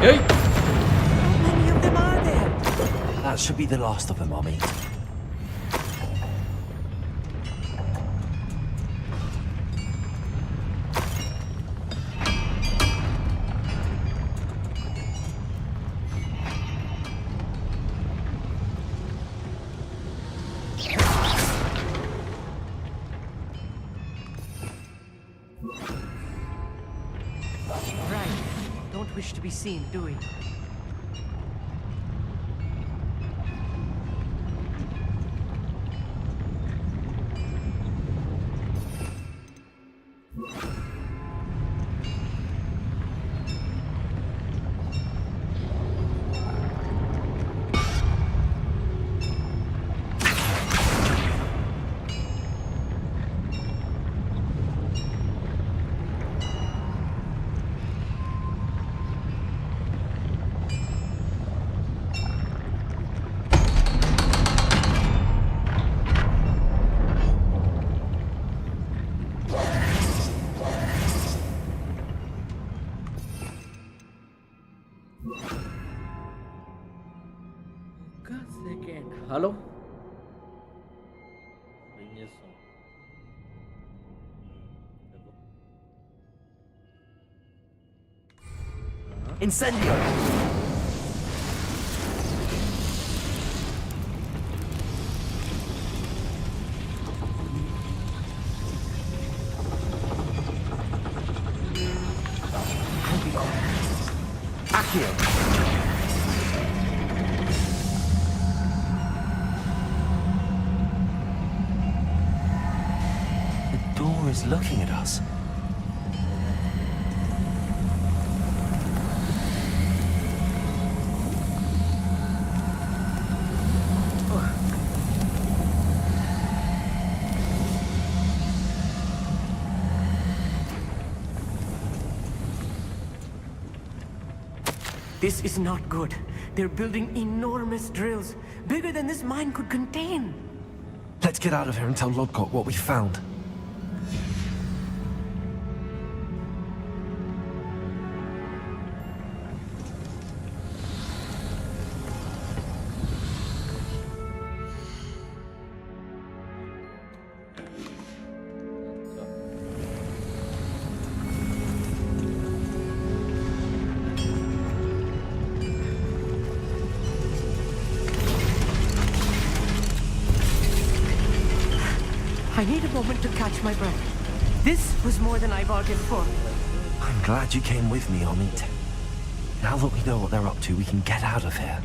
Hey. How many of them are there? That should be the last of them, Mommy. Right. Don't wish to be seen, do we? Second. Hello? Bring us on. Incendio! Accio! The door is looking at us. This is not good. They're building enormous drills, bigger than this mine could contain. Let's get out of here and tell Lodgok what we found. I need a moment to catch my breath. This was more than I bargained for. I'm glad you came with me, Amit. Now that we know what they're up to, we can get out of here.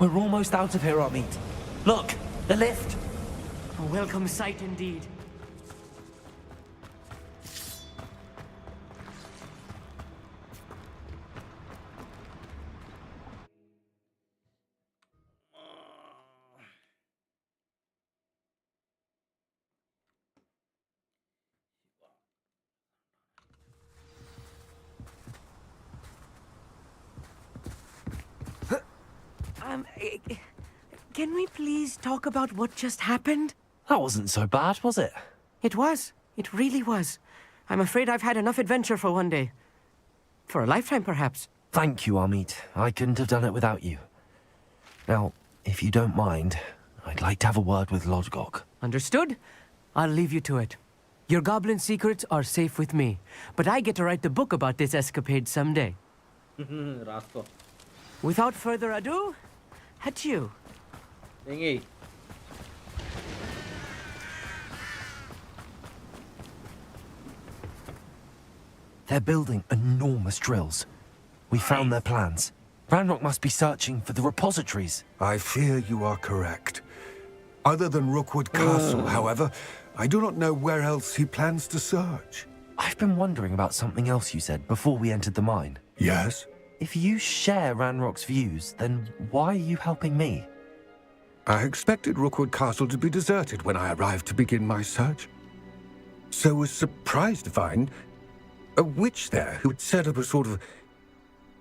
We're almost out of here, Amit. Look, the lift. A welcome sight indeed. Can we please talk about what just happened? That wasn't so bad, was it? It was. It really was. I'm afraid I've had enough adventure for one day. For a lifetime, perhaps. Thank you, Amit. I couldn't have done it without you. Now, if you don't mind, I'd like to have a word with Lodgok. Understood? I'll leave you to it. Your goblin secrets are safe with me, but I get to write the book about this escapade someday. Rasko. Without further ado, adieu. Dengi. They're building enormous drills. We found their plans. Ranrock must be searching for the repositories. I fear you are correct. Other than Rookwood Castle, however, I do not know where else he plans to search. I've been wondering about something else you said before we entered the mine. Yes? If you share Ranrock's views, then why are you helping me? I expected Rookwood Castle to be deserted when I arrived to begin my search. So was surprised to find a witch there who had set up a sort of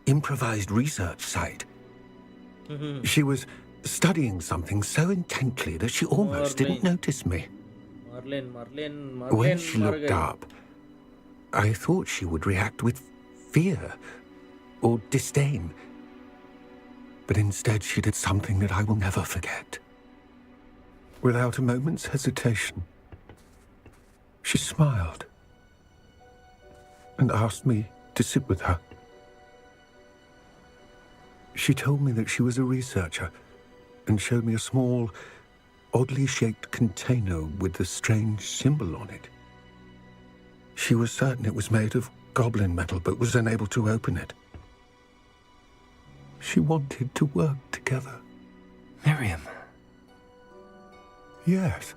improvised research site. She was studying something so intently that she almost didn't notice me. Merlin, When she looked up, I thought she would react with fear or disdain. But instead she did something that I will never forget. Without a moment's hesitation, she smiled and asked me to sit with her. She told me that she was a researcher and showed me a small, oddly shaped container with a strange symbol on it. She was certain it was made of goblin metal, but was unable to open it. She wanted to work together. Miriam. Yes.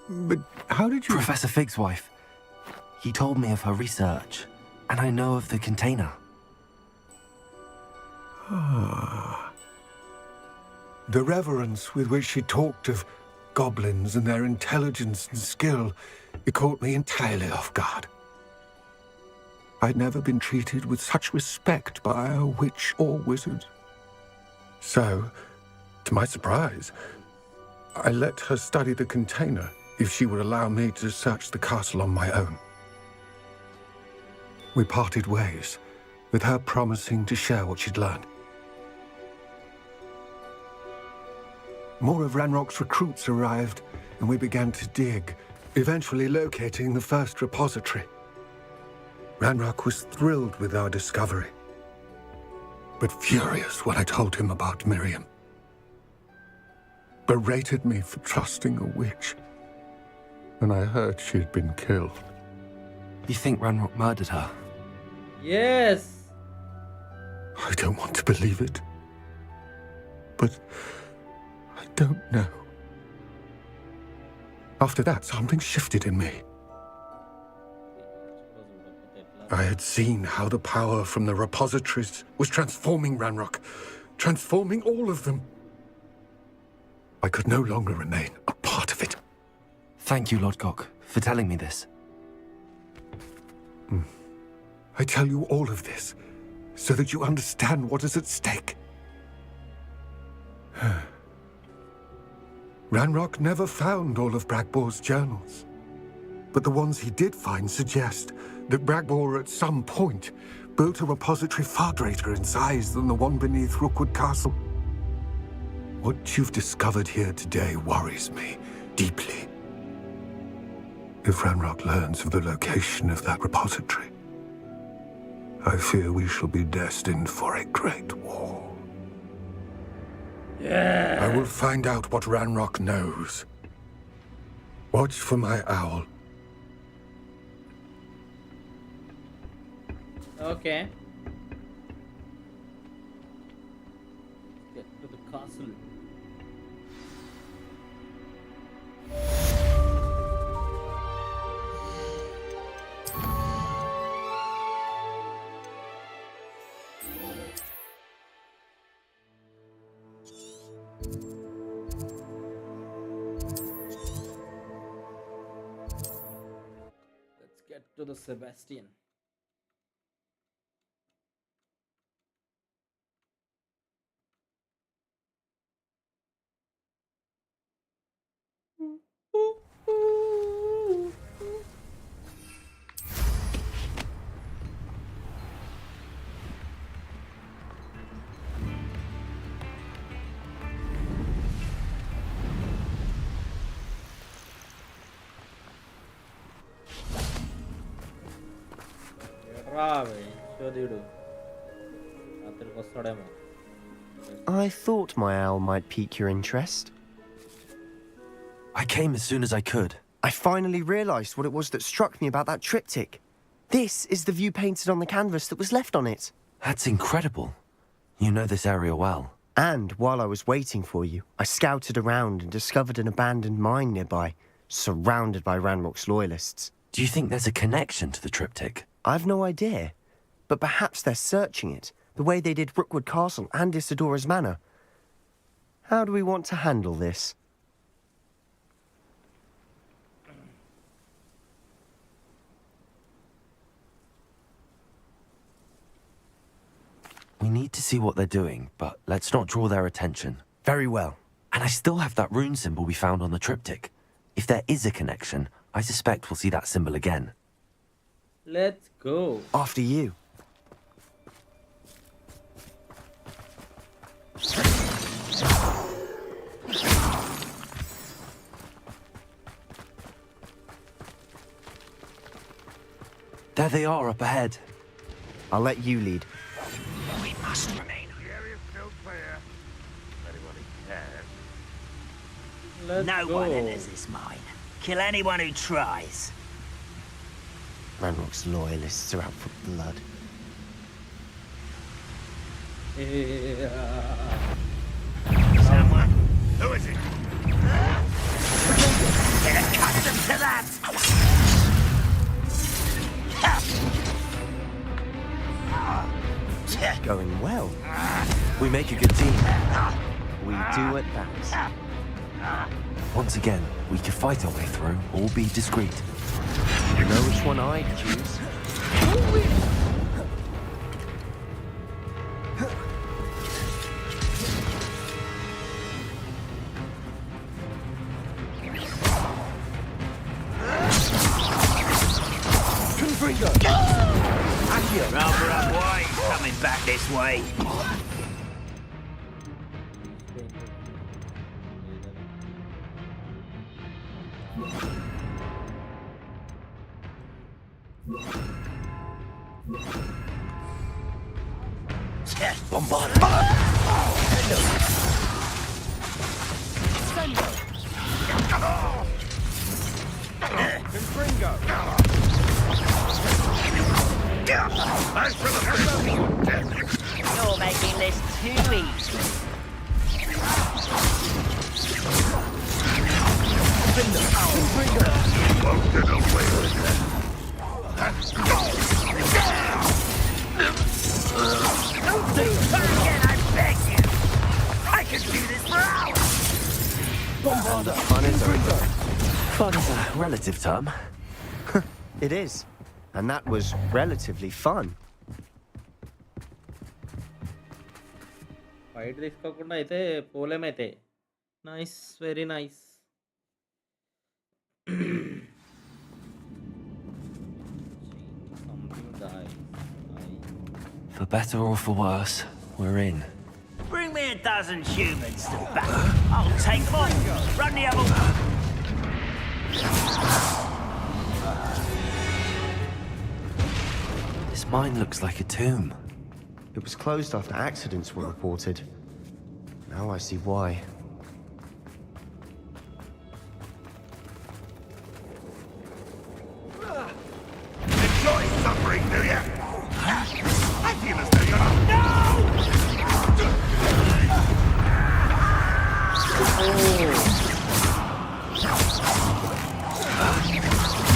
But how did you... Professor Fig's wife. He told me of her research, and I know of the container. Ah. The reverence with which she talked of goblins and their intelligence and skill, it caught me entirely off guard. I'd never been treated with such respect by a witch or wizard. So, to my surprise, I let her study the container if she would allow me to search the castle on my own. We parted ways, with her promising to share what she'd learned. More of Ranrock's recruits arrived, and we began to dig, eventually locating the first repository. Ranrock was thrilled with our discovery, but furious when I told him about Miriam. Berated me for trusting a witch, and I heard she'd been killed. You think Ranrock murdered her? Yes. I don't want to believe it, but I don't know. After that, something shifted in me. I had seen how the power from the repositories was transforming Ranrock, transforming all of them. I could no longer remain a part of it. Thank you, Lodgok, for telling me this. I tell you all of this so that you understand what is at stake. Ranrock never found all of Bragbor's journals, but the ones he did find suggest that Bragbor at some point built a repository far greater in size than the one beneath Rookwood Castle. What you've discovered here today worries me deeply. If Ranrock learns of the location of that repository, I fear we shall be destined for a great war. Yeah. I will find out what Ranrock knows. Watch for my owl. Okay. Get to the castle. Let's get to the Sebastian. రావే చూడు రాత్రికి వస్తాడేమో. I thought my owl might pique your interest. I came as soon as I could. I finally realised what it was that struck me about that triptych. This is the view painted on the canvas that was left on it. That's incredible. You know this area well. And while I was waiting for you, I scouted around and discovered an abandoned mine nearby, surrounded by Ranrock's loyalists. Do you think there's a connection to the triptych? I've no idea, but perhaps they're searching it, the way they did Rookwood Castle and Isidora's Manor. How do we want to handle this? We need to see what they're doing, but let's not draw their attention. Very well. And I still have that rune symbol we found on the triptych. If there is a connection, I suspect we'll see that symbol again. Let's go. After you. There they are up ahead. I'll let you lead. We must remain. The area's still clear. Anyone who cares. Let's No go. one enters this mine. Kill anyone who tries. Ranrock's loyalists are out for blood. Someone. Who is it? Get accustomed to that. Going well. We make a good team. We do at that. Once again, we can fight our way through or be discreet. You know which one I'd choose? Rather up wide, coming back this way. You're making this too easy. Won't get away with that. Don't do that again, I beg you. I could do this for hours. Fun is over. Fun is a relative term. It is. And that was relatively fun. Fight తీసుకోకుండా అయితే పోలేమైతే. Nice, very nice. For better or for worse, we're in. Bring me a dozen humans to back. I'll take them on. Run the other way. This mine looks like a tomb. It was closed after accidents were reported. Now I see why. Enjoy suffering, do ya? I feel as though you're not...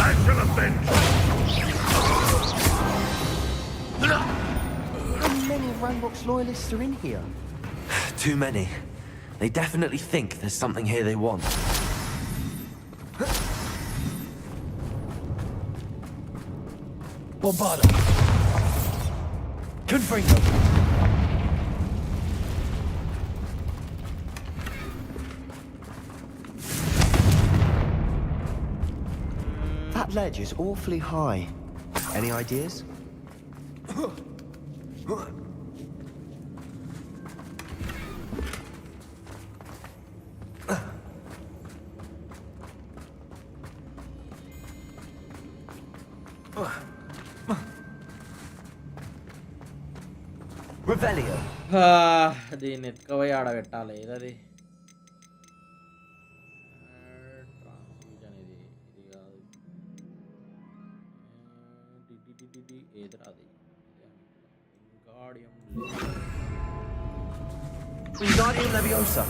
I shall avenge How many Ranrock's loyalists are in here? Too many. They definitely think there's something here they want. Bombarda. Confringo. That ledge is awfully high. Any ideas? Revelio. దీన్ని ఎత్తుకపోయి ఆడ పెట్టాలి ఏదది transfusion ఇది కాదు ఏది రాదు Wingardium Leviosa.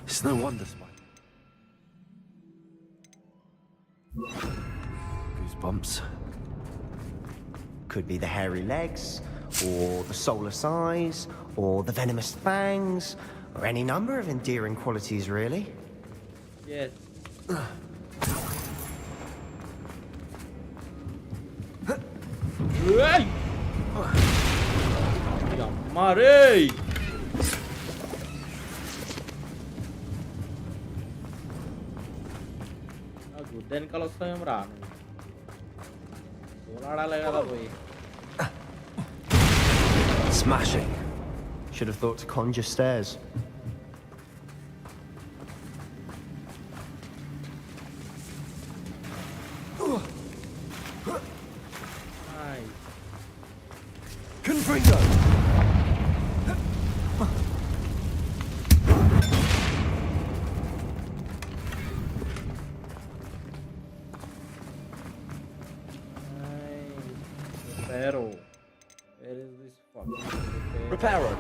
It's no wonder, Spike. Goosebumps. Could be the hairy legs, or the soulless eyes, or the venomous fangs, or any number of endearing qualities, really. Yes. Hey! Mare! గుద్దని కలుస్తామేం రా తోలాడాలి కదా పోయి Smashing. Should have thought to conjure stairs. Confringo. Reparo. Where is this fucking Reparo.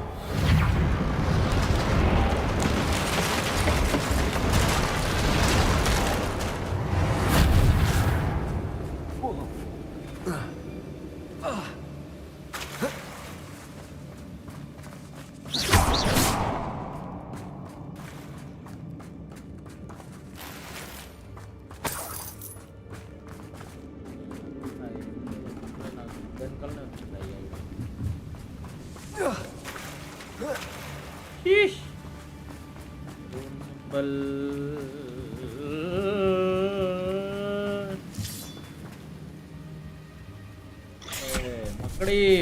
Sheesh. Symbol.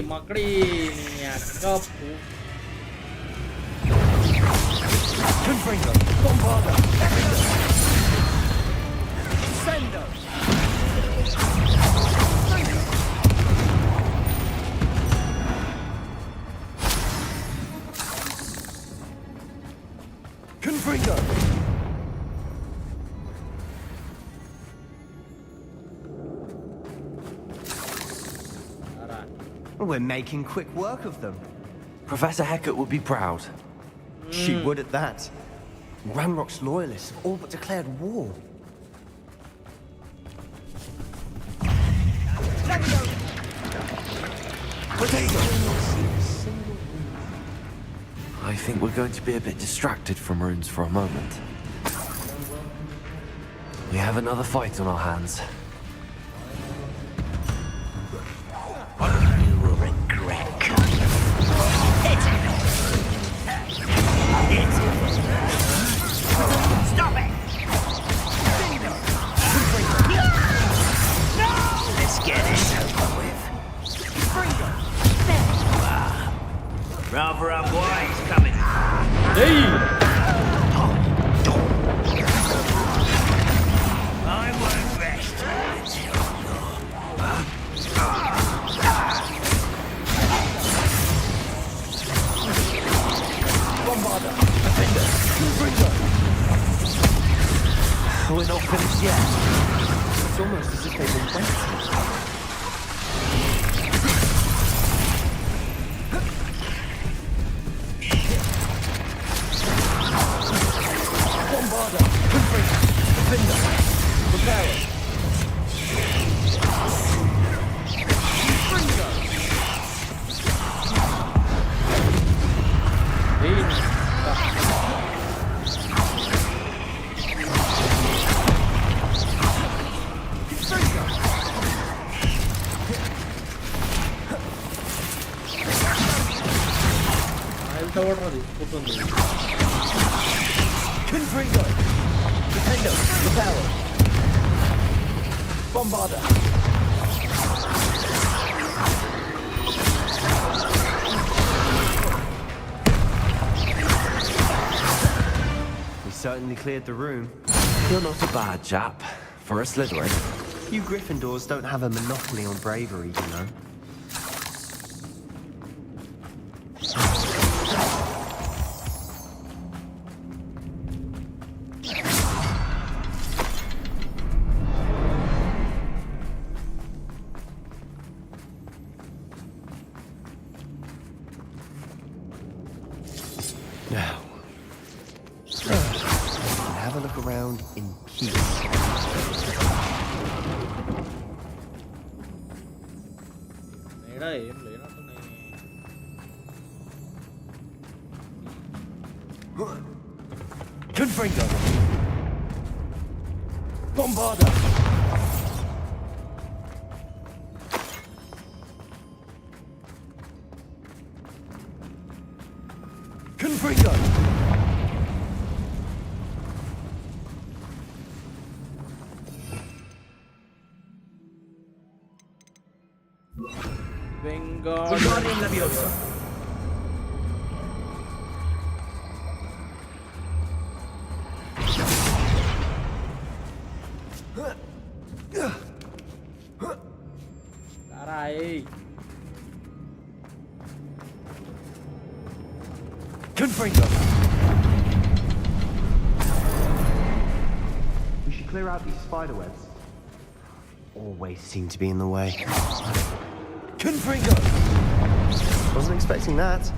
Makdi ni akka Confringo. Bombarda. Sendo. Confringo. We're making quick work of them. Professor Hecat would be proud. She would at that. Ranrock's loyalists have all but declared war. I think we're going to be a bit distracted from runes for a moment. We have another fight on our hands. You will regret coming. Stop it! No! Let's get it over with. Rather our boys coming. Hey! I won't rest until Bombarda. Defender. Confringo. We're not finished yet. It's almost as if they've been waiting. Bombarda. Confringo. Defender. Prepare. Confringo. Defender. Reparo. Bombarda. We certainly cleared the room. You're not a bad chap. For a Slytherin. You Gryffindors don't have a monopoly on bravery, you know. Now, have a look around in peace. मेरा M लेना तो नहीं Confringo! Bombarda! Confringo! Wingardium Leviosa! Carai. Confringo! We should clear out these spider webs. Always seem to be in the way. Confringo! Wasn't expecting that.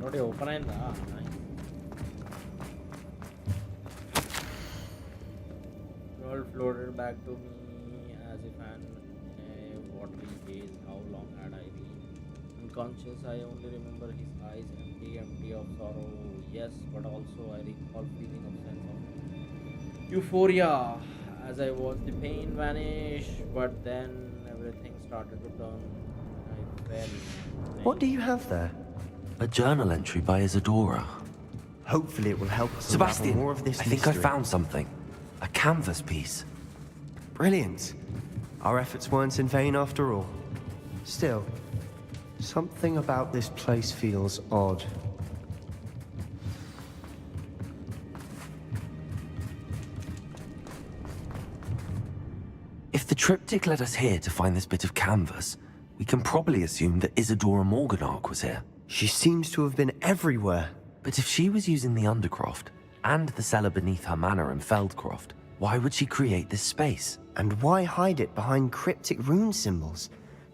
Already open it now. World floated back to me as if in a watery haze. How long had I been unconscious? I only remember his eyes empty of sorrow. Yes, but also I recall feeling of sense of euphoria as I watched the pain vanish. But then everything started to turn. I fell. What do you have there? A journal entry by Isadora. Hopefully it will help us unravel Sebastian, more of this I think I mystery. found something. A canvas piece. Brilliant. Our efforts weren't in vain after all. Still, something about this place feels odd. If the triptych led us here to find this bit of canvas, we can probably assume that Isadora Morganach was here. She seems to have been everywhere. But if she was using the Undercroft, and the cellar beneath her manor in Feldcroft, why would she create this space? And why hide it behind cryptic rune symbols?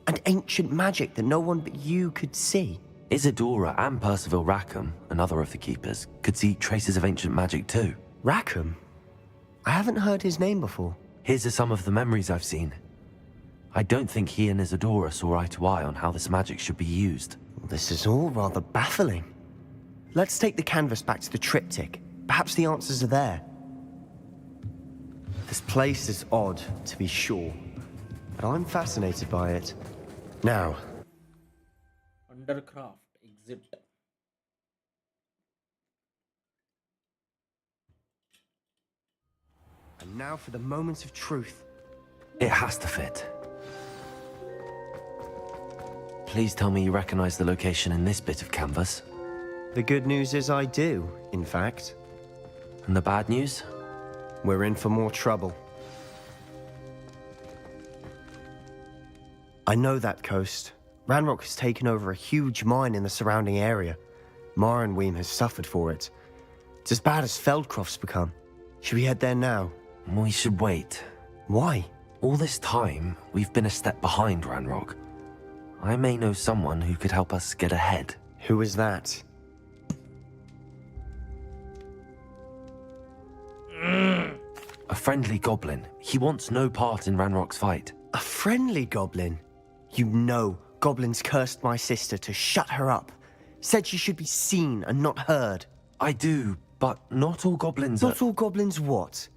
And ancient magic that no one but you could see? Isadora and Percival Rackham, another of the Keepers, could see traces of ancient magic too. Rackham? I haven't heard his name before. Here's are some of the memories I've seen. I don't think he and Isadora saw eye to eye on how this magic should be used. This is all rather baffling. Let's take the canvas back to the triptych. Perhaps the answers are there. This place is odd, to be sure, but I'm fascinated by it. Now. Undercroft exit. And now for the moment of truth. It has to fit. Please tell me you recognize the location in this bit of canvas. The good news is I do, in fact. And the bad news? We're in for more trouble. I know that coast. Ranrock has taken over a huge mine in the surrounding area. Marrenweem has suffered for it. It's as bad as Feldcroft's become. Should we head there now? We should wait. Why? All this time, we've been a step behind Ranrock. I may know someone who could help us get ahead. Who is that? A friendly goblin. He wants no part in Ranrock's fight. A friendly goblin? You know goblins cursed my sister to shut her up. Said she should be seen and not heard. I do, but not all goblins Not all goblins what?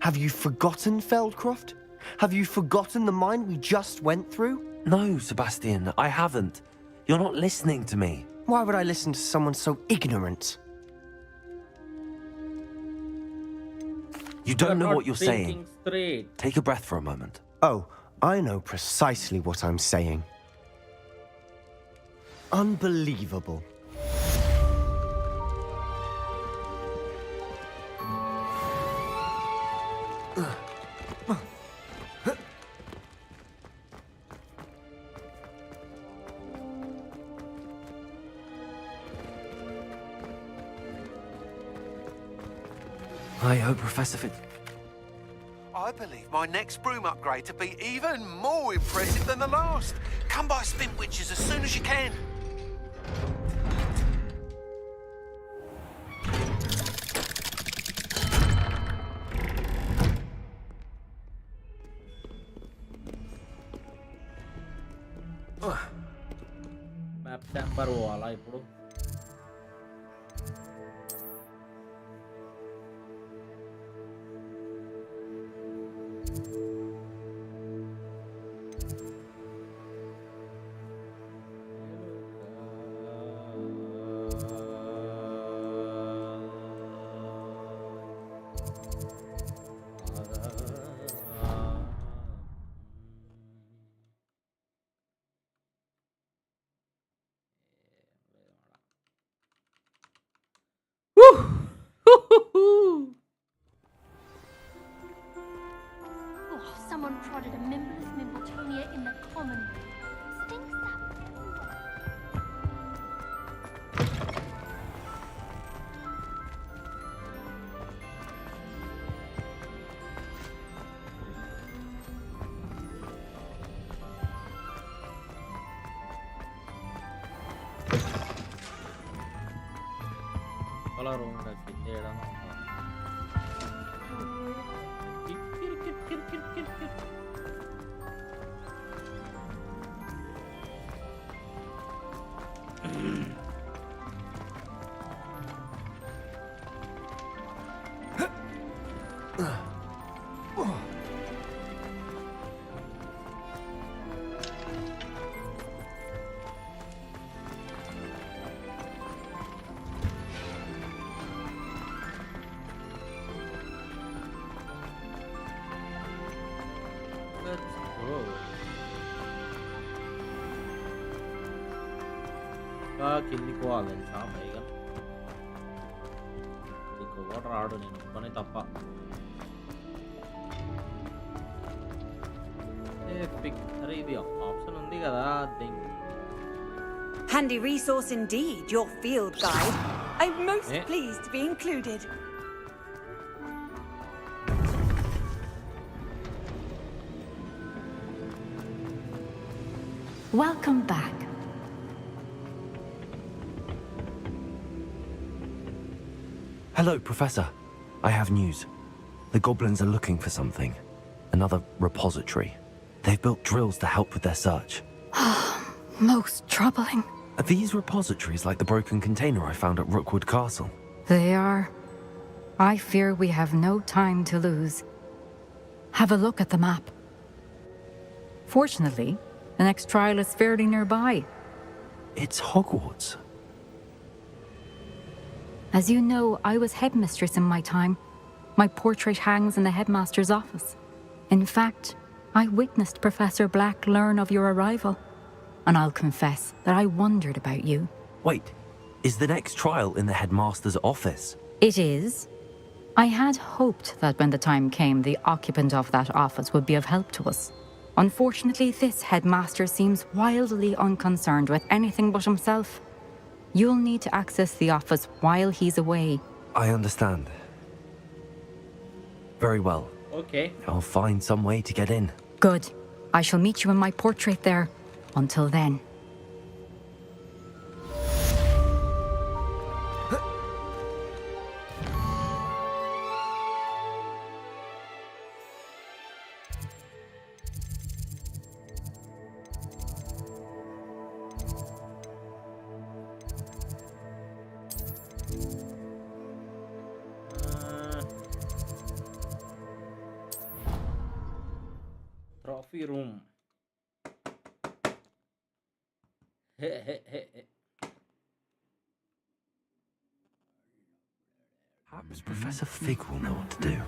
Have you forgotten Feldcroft? Have you forgotten the mine we just went through? No, Sebastian, I haven't. You're not listening to me. Why would I listen to someone so ignorant? You don't know not what you're thinking saying. straight. Take a breath for a moment. Oh, I know precisely what I'm saying. Unbelievable. I hope Professor Fitz... I believe my next broom upgrade to be even more impressive than the last. Come by Spin Witches as soon as you can. Map temper పోవాలా ఇప్పుడు? Oh, someone prodded a Mimbless Mimbletonia in the common room. Stinks that colour ఉండకి చేయడం కిందికి పోవాలని పైగా కిందికి కూడా రాడు, నేను ఒక్కనే తప్ప. అరే ఇది ఆప్షన్ ఉంది కదా. Handy resource indeed, your field guide. I'm most pleased to be included. Welcome back. Hello, Professor. I have news. The goblins are looking for something. Another repository. They've built drills to help with their search. Most troubling. Are these repositories like the broken container I found at Rookwood Castle? They are. I fear we have no time to lose. Have a look at the map. Fortunately, the next trial is fairly nearby. It's Hogwarts. As you know, I was headmistress in my time. My portrait hangs in the headmaster's office. In fact, I witnessed Professor Black learn of your arrival. And I'll confess that I wondered about you. Wait, is the next trial in the headmaster's office? It is. I had hoped that when the time came, the occupant of that office would be of help to us. Unfortunately, this headmaster seems wildly unconcerned with anything but himself. You'll need to access the office while he's away. I understand. Very well. Okay. I'll find some way to get in. Good. I shall meet you in my portrait there. Until then. Trophy room. Perhaps Professor Fig will know what to do.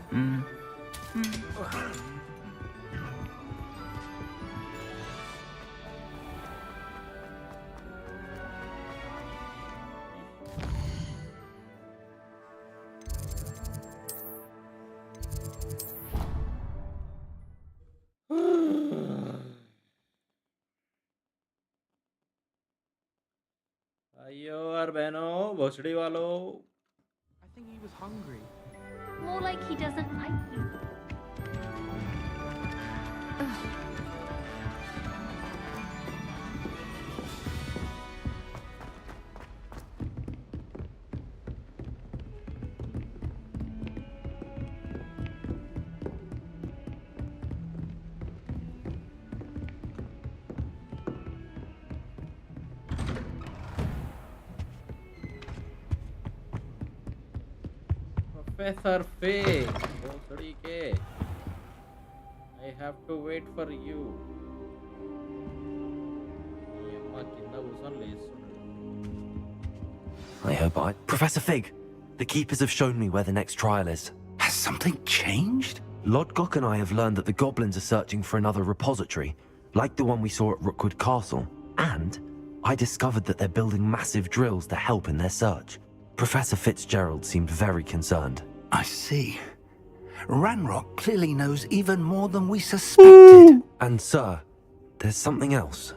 भाइयों और बहनों भोसड़ी वालों I think he was hungry. More like he doesn't like you. Professor Fig, भोसड़ी के I have to wait for you. ये अम्मा कितना घुसन ले I hope I... Professor Fig, the Keepers have shown me where the next trial is. Has something changed? Lodgok and I have learned that the goblins are searching for another repository, like the one we saw at Rookwood Castle. And I discovered that they're building massive drills to help in their search. Professor Fitzgerald seemed very concerned. I see. Ranrock clearly knows even more than we suspected. And sir, there's something else.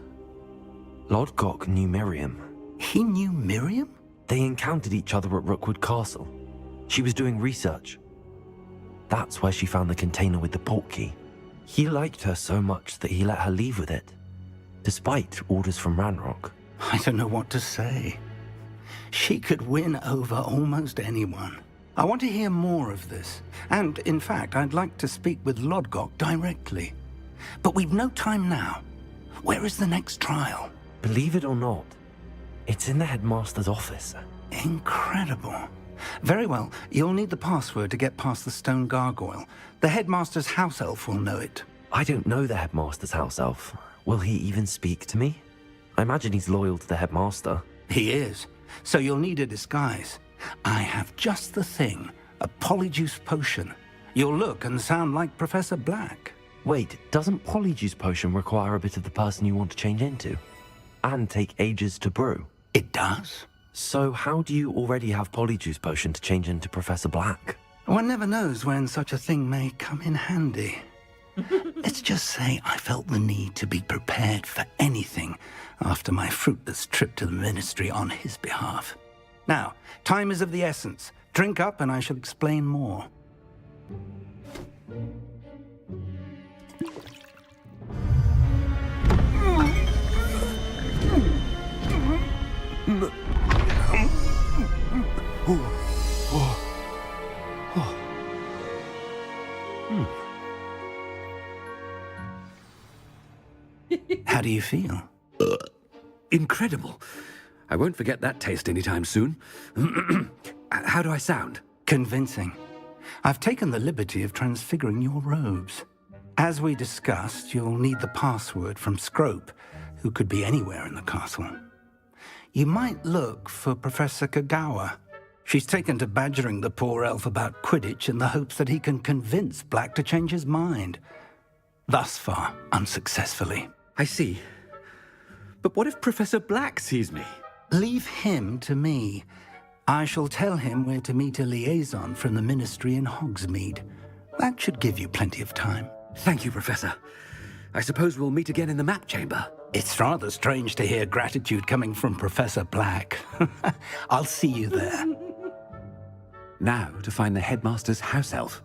Lodgok knew Miriam. He knew Miriam? They encountered each other at Rookwood Castle. She was doing research. That's where she found the container with the port key. He liked her so much that he let her leave with it, despite orders from Ranrock. I don't know what to say. She could win over almost anyone. I want to hear more of this. And, in fact, I'd like to speak with Lodgok directly. But we've no time now. Where is the next trial? Believe it or not, it's in the headmaster's office. Incredible. Very well. You'll need the password to get past the stone gargoyle. The headmaster's house elf will know it. I don't know the headmaster's house elf. Will he even speak to me? I imagine he's loyal to the headmaster. He is. So you'll need a disguise. I have just the thing. A polyjuice potion. You'll look and sound like Professor Black. Wait, doesn't polyjuice potion require a bit of the person you want to change into? And take ages to brew? It does. So how do you already have polyjuice potion to change into Professor Black? One never knows when such a thing may come in handy. Let's just say I felt the need to be prepared for anything after my fruitless trip to the ministry on his behalf. Now, time is of the essence. Drink up and I shall explain more. How do you feel? Incredible. I won't forget that taste anytime soon. How do I sound? Convincing. I've taken the liberty of transfiguring your robes. As we discussed, you'll need the password from Scrope, who could be anywhere in the castle. You might look for Professor Kagawa. She's taken to badgering the poor elf about Quidditch in the hopes that he can convince Black to change his mind. Thus far, unsuccessfully. I see. But what if Professor Black sees me? Leave him to me. I shall tell him where to meet a liaison from the ministry in Hogsmeade. That should give you plenty of time. Thank you, Professor. I suppose we'll meet again in the map chamber. It's rather strange to hear gratitude coming from Professor Black. I'll see you there. Now to find the headmaster's house elf.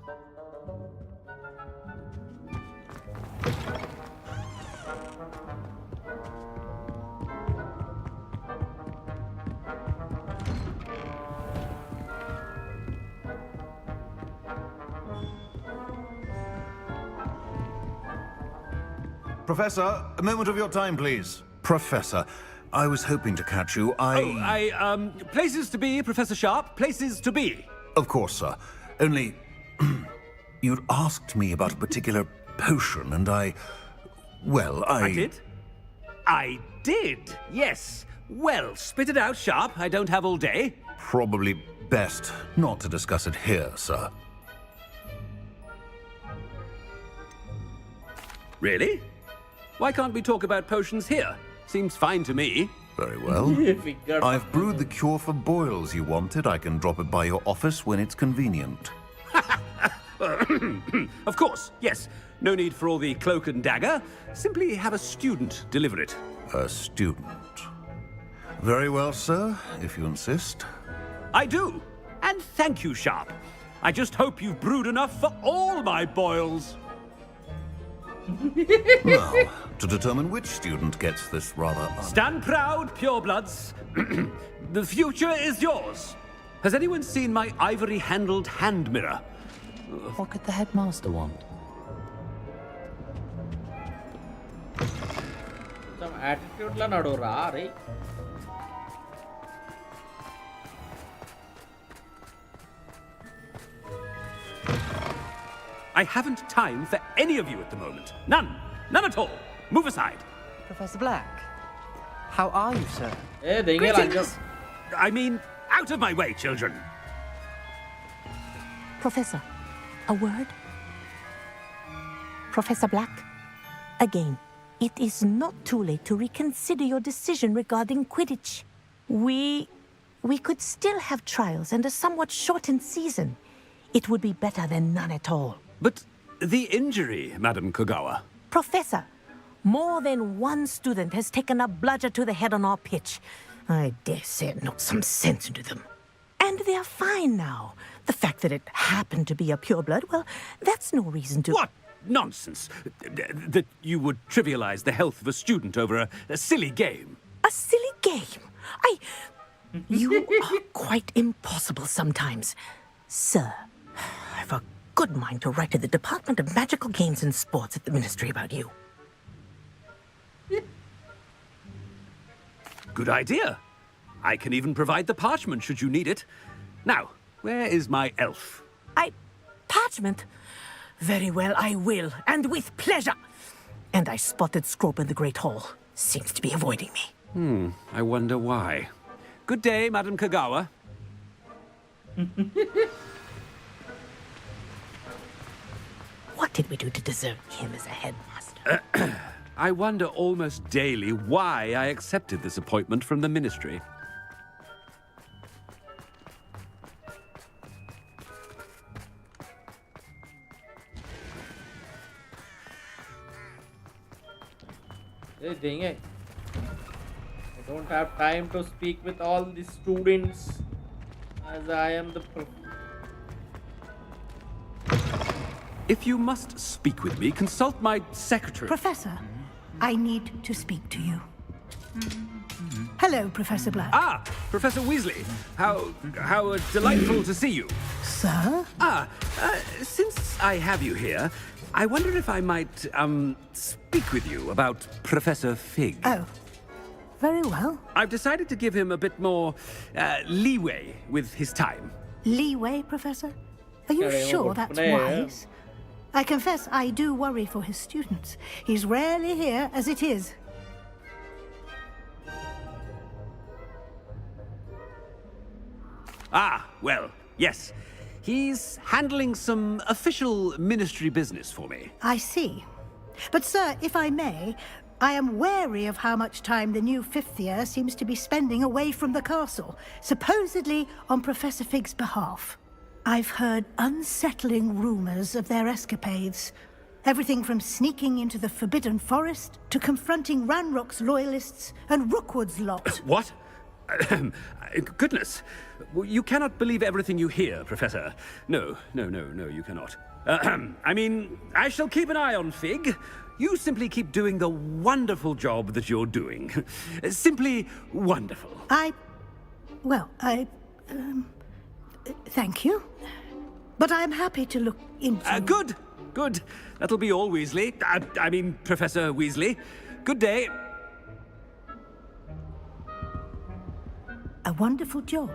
Professor, a moment of your time, please. Professor, I was hoping to catch you. Places to be, Professor Sharp. Places to be. Of course, sir. Only, you'd asked me about a particular potion, and I did? I did, yes. Well, spit it out, Sharp. I don't have all day. Probably best not to discuss it here, sir. Really? Why can't we talk about potions here? Seems fine to me. Very well. I've brewed the cure for boils you wanted. I can drop it by your office when it's convenient. Of course, yes. No need for all the cloak and dagger. Simply have a student deliver it. A student. Very well, sir, if you insist. I do. And thank you, Sharp. I just hope you've brewed enough for all my boils. Now, to determine which student gets this rather... Stand proud, purebloods. The future is yours. Has anyone seen my ivory-handled hand mirror? What could the headmaster want? Some attitude la nadu raaa, right? I haven't time for any of you at the moment. None. None at all. Move aside. Professor Black, how are you, sir? Greetings. I mean, out of my way, children. Professor, a word? Professor Black, again, it is not too late to reconsider your decision regarding Quidditch. We could still have trials and a somewhat shortened season. It would be better than none at all. But the injury, Madam Kogawa. Professor, more than one student has taken a bludger to the head on our pitch. I dare say it knocked some sense into them. And they are fine now. The fact that it happened to be a pureblood, well, that's no reason to... What nonsense! That you would trivialize the health of a student over a silly game. A silly game? You are quite impossible sometimes. Sir, I've a good mind to write to the Department of Magical Games and Sports at the Ministry about you. Good idea. I can even provide the parchment should you need it. Now, where is my elf? Parchment? Very well, I will, and with pleasure. And I spotted Scrope in the Great Hall. Seems to be avoiding me. I wonder why. Good day, Madam Kogawa. What did we do to deserve him as a headmaster? I wonder almost daily why I accepted this appointment from the Ministry. Hey, dang it. I don't have time to speak with all the students as I am the If you must speak with me, consult my secretary. Professor, I need to speak to you. Hello, Professor Black. Ah, Professor Weasley. How delightful to see you. Sir? Since I have you here, I wonder if I might, speak with you about Professor Fig. Oh, very well. I've decided to give him a bit more, leeway with his time. Leeway, Professor? Are you sure that's wise? I confess I do worry for his students. He's rarely here as it is. Ah, well, yes. He's handling some official ministry business for me. I see. But, sir, if I may, I am wary of how much time the new fifth year seems to be spending away from the castle, supposedly on Professor Fig's behalf. I've heard unsettling rumors of their escapades. Everything from sneaking into the Forbidden Forest to confronting Ranrock's loyalists and Rookwood's lot. What? Goodness. You cannot believe everything you hear, Professor. No, you cannot. I mean, I shall keep an eye on Fig. You simply keep doing the wonderful job that you're doing. Simply wonderful. Thank you. But I'm happy to look into... Good. That'll be all, Weasley. I mean, Professor Weasley. Good day. A wonderful job.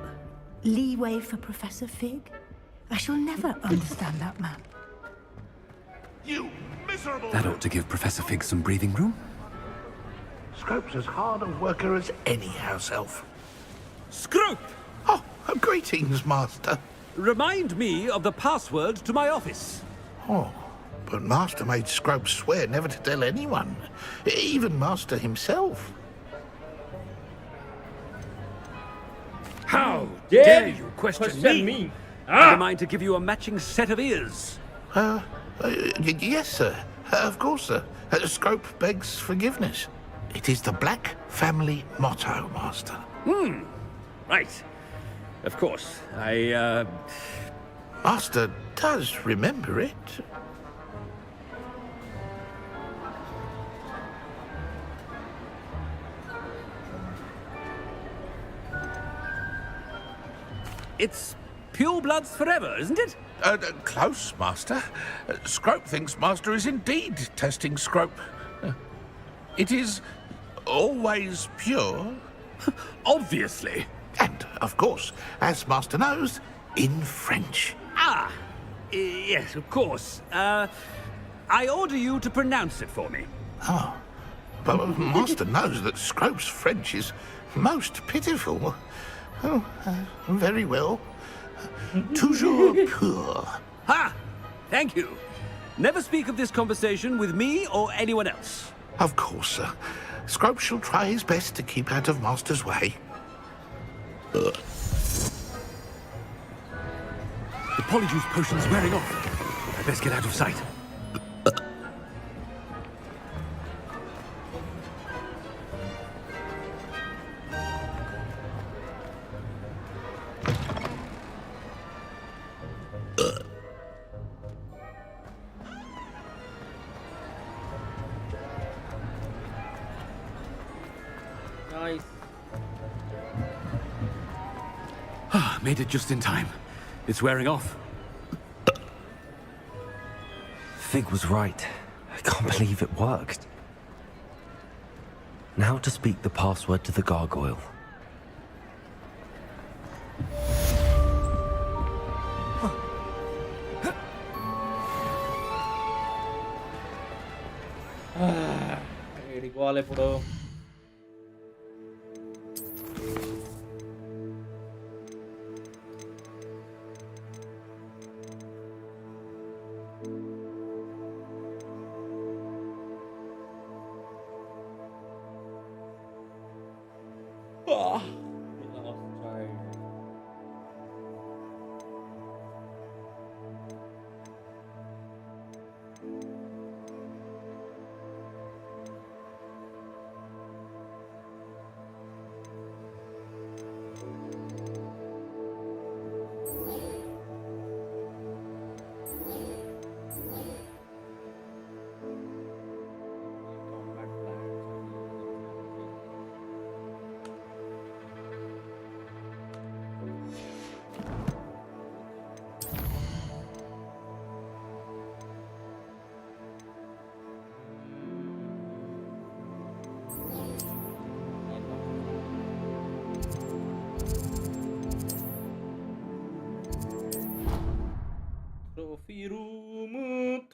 Leeway for Professor Fig? I shall never understand that man. You miserable... That ought to give Professor Fig some breathing room. Scrope's as hard a worker as any house elf. Scrope! Oh, greetings, Master. Remind me of the password to my office. Oh, but Master made Scrope swear never to tell anyone, even Master himself. How dare you question me? Never mind to give you a matching set of ears. Yes, sir. Of course, sir. Scrope begs forgiveness. It is the Black family motto, Master. Right. Of course. Master does remember it. It's pure bloods forever, isn't it? Close, Master. Scrope thinks Master is indeed testing Scrope. It is always pure. Obviously. And, of course, as Master knows, in French. Ah! Yes, of course. I order you to pronounce it for me. Oh. But Master knows that Scrope's French is most pitiful. Oh, very well. Toujours pur. Ha! Thank you. Never speak of this conversation with me or anyone else. Of course, sir. Scrope shall try his best to keep out of Master's way. The polyjuice potion's wearing off. I best get out of sight. Nice. Made it just in time. It's wearing off. Fig was right. I can't believe it worked. Now to speak the password to the gargoyle. ఏడికోవాలి ఇప్పుడు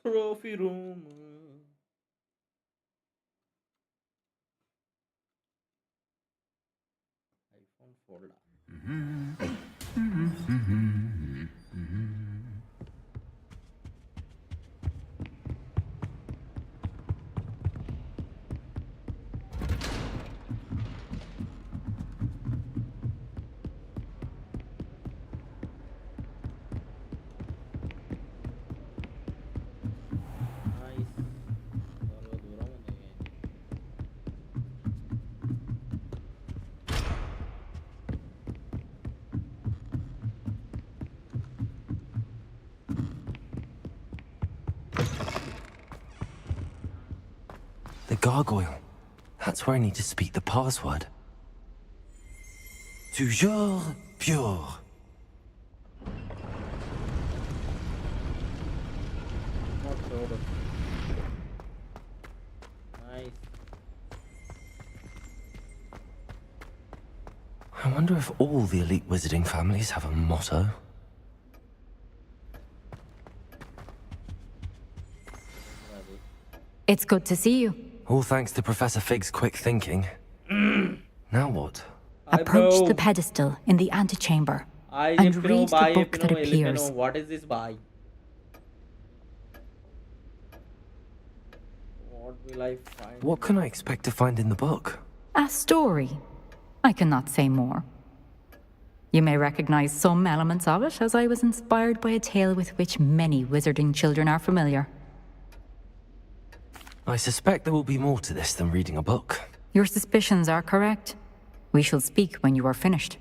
trophy room. iPhone folder. The gargoyle. That's where I need to speak the password. Toujours pure. Nice. I wonder if all the elite wizarding families have a motto. It's good to see you. All thanks to Professor Fig's quick thinking. Now what? Approach the pedestal in the antechamber and read the book that appears. What is this by? What will I find? What can I expect to find in the book? A story. I cannot say more. You may recognize some elements of it, as I was inspired by a tale with which many wizarding children are familiar. I suspect there will be more to this than reading a book. Your suspicions are correct. We shall speak when you are finished.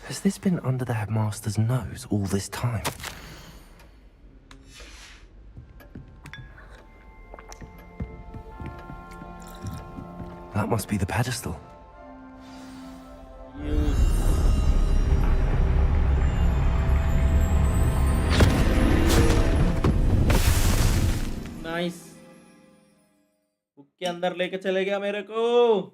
Has this been under the headmaster's nose all this time? That must be the pedestal. Nice. Book के अंदर लेके चले गया मेरे को.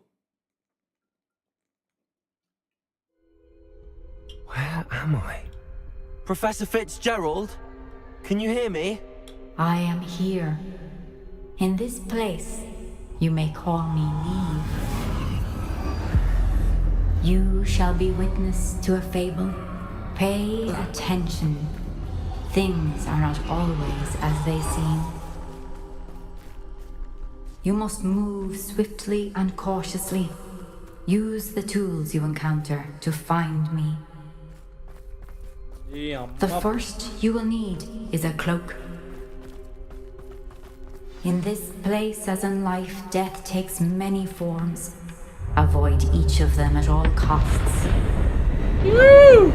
Where am I? Professor Fitzgerald? Can you hear me? I am here. In this place, you may call me Neve. You shall be witness to a fable. Pay attention. Things are not always as they seem. You must move swiftly and cautiously. Use the tools you encounter to find me. The first you will need is a cloak. In this place, as in life, death takes many forms. Avoid each of them at all costs. Woo!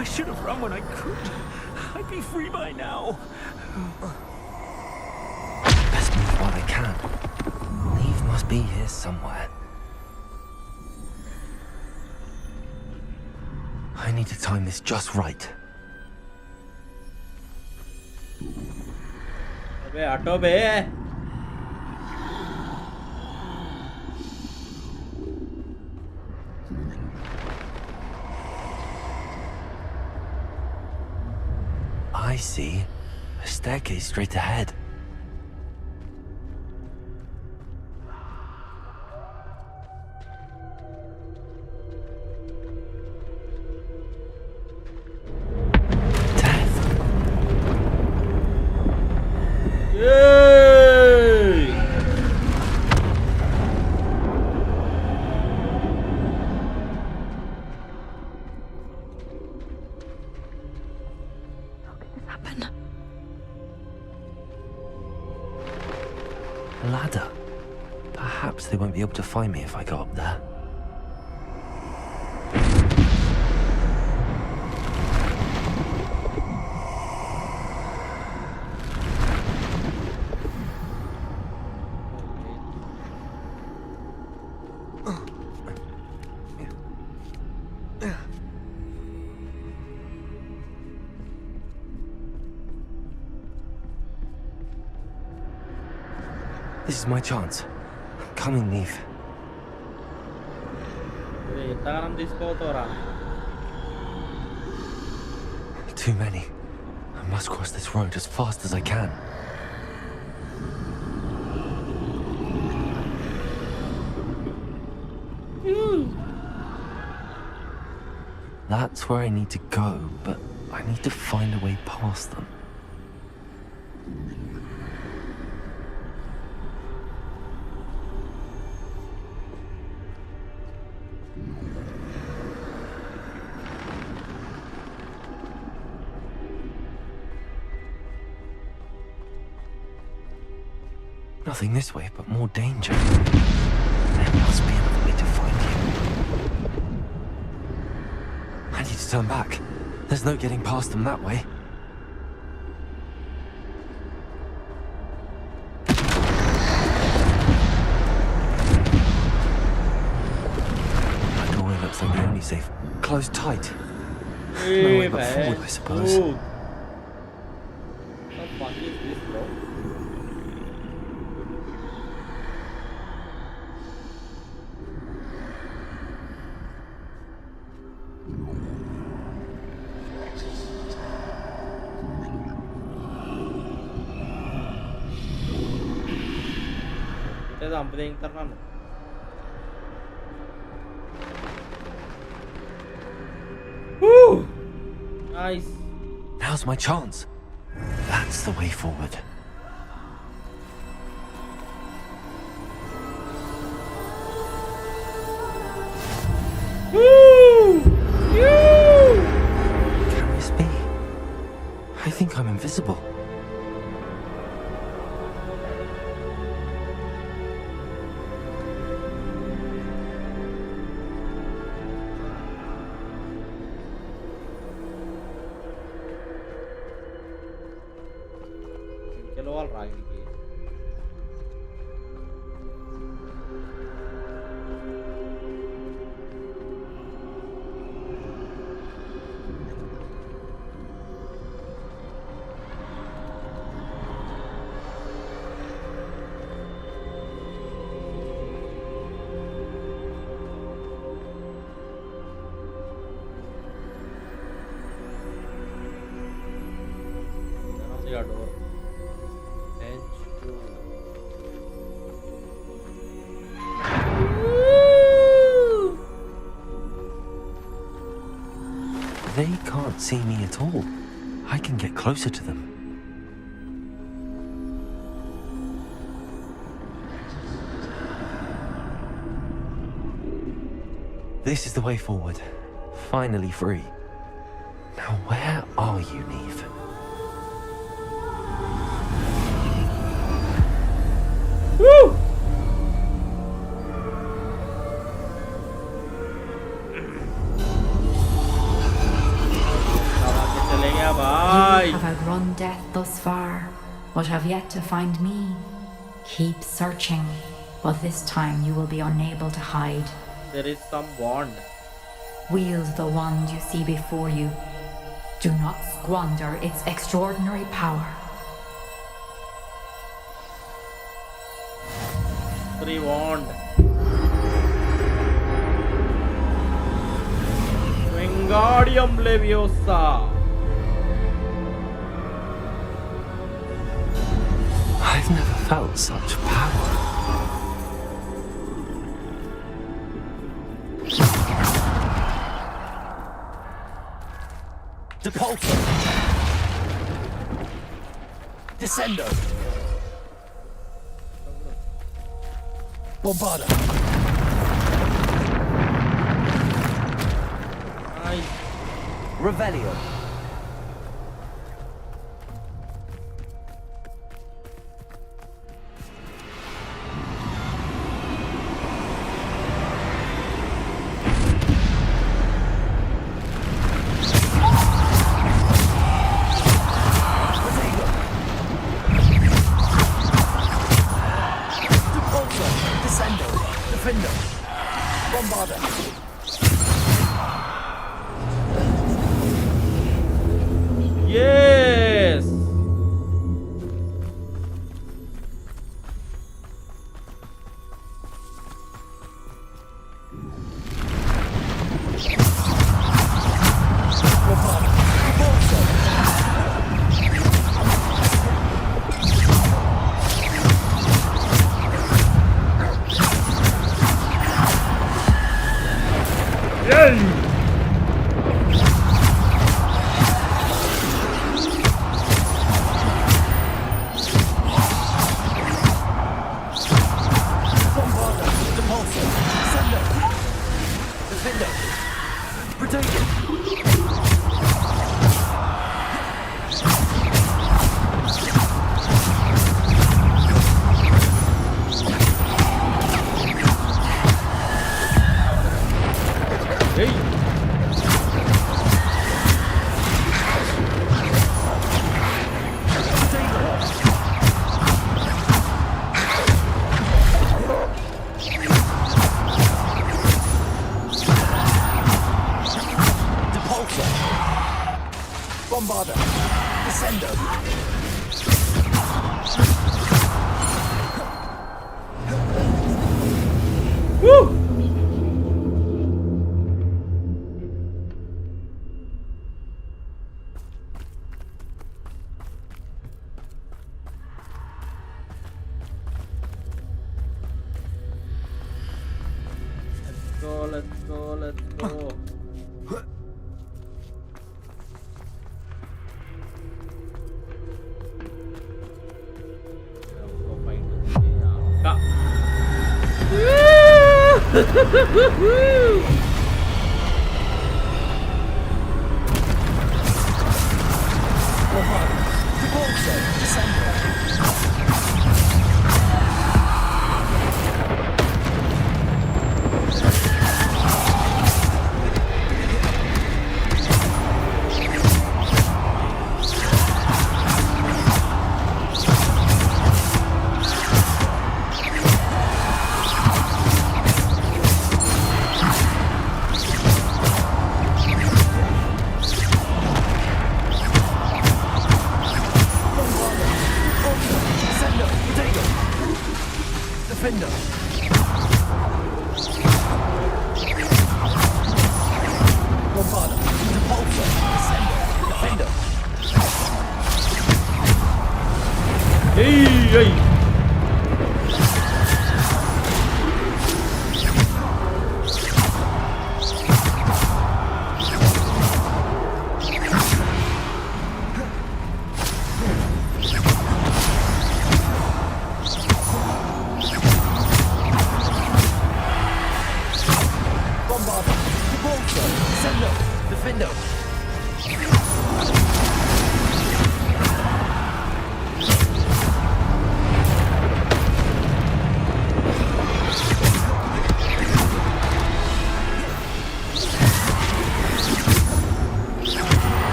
I should have run when I could. I'd be free by now. Best move while I can. Neve must be here somewhere. I need to time this just right. अबे हटो बे. I see a staircase straight ahead. Yay! A ladder. Perhaps they won't be able to find me if I go up there. This is my chance. I'm coming, Neve. Too many. I must cross this road as fast as I can. That's where I need to go, but I need to find a way past them. Nothing this way, but more danger. There must be another way to find you. I need to turn back. There's no getting past them that way. That doorway looks like the only safe. Closed tight. No way but forward, I suppose. What the fuck is this, bro? Kita sampai yang terang. Woo! Nice. Now's my chance. That's the way forward. Woo! Yoo! Can this be? I think I'm invisible. All right. Turn on the door. They can't see me at all. I can get closer to them. This is the way forward. Finally free. Now where are you, Neve? Woo! You have outrun death thus far, but have yet to find me. Keep searching, but this time you will be unable to hide. There is some wand. Wield the wand you see before you. Do not squander its extraordinary power. Free wand. Wingardium Leviosa. I've never felt such power. Depulso! Descendo! Bombarda! Nice. Revelio! Yes. Yay! Descendo. Woo! Let's go.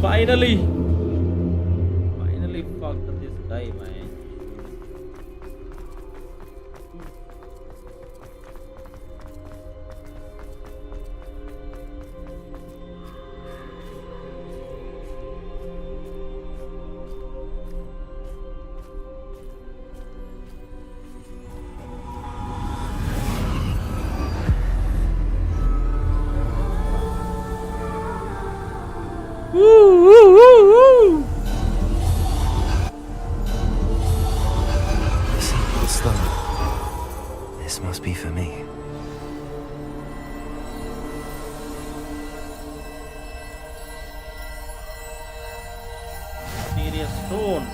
Finally fucked this guy, man. Simple stone. This must be for me. Serious stone.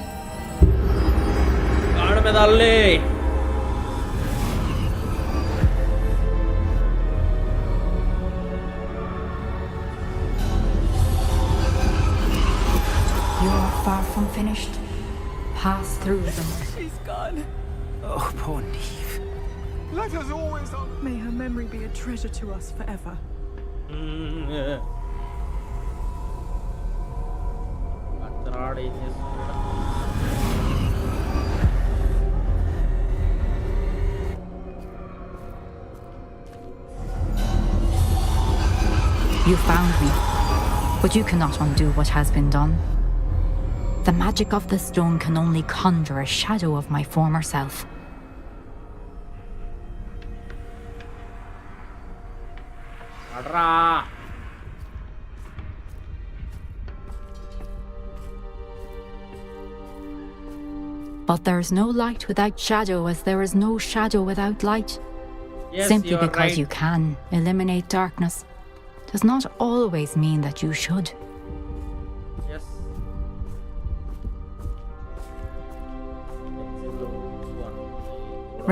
गाड़ में डाल ले. You're far from finished. Pass through them. She's gone. Oh, poor Neve. Let us always May her memory be a treasure to us forever. You found me, but you cannot undo what has been done. The magic of the stone can only conjure a shadow of my former self. Raaa. But there is no light without shadow, as there is no shadow without light. Yes, Simply you're because right. you can eliminate darkness does not always mean that you should. Yes.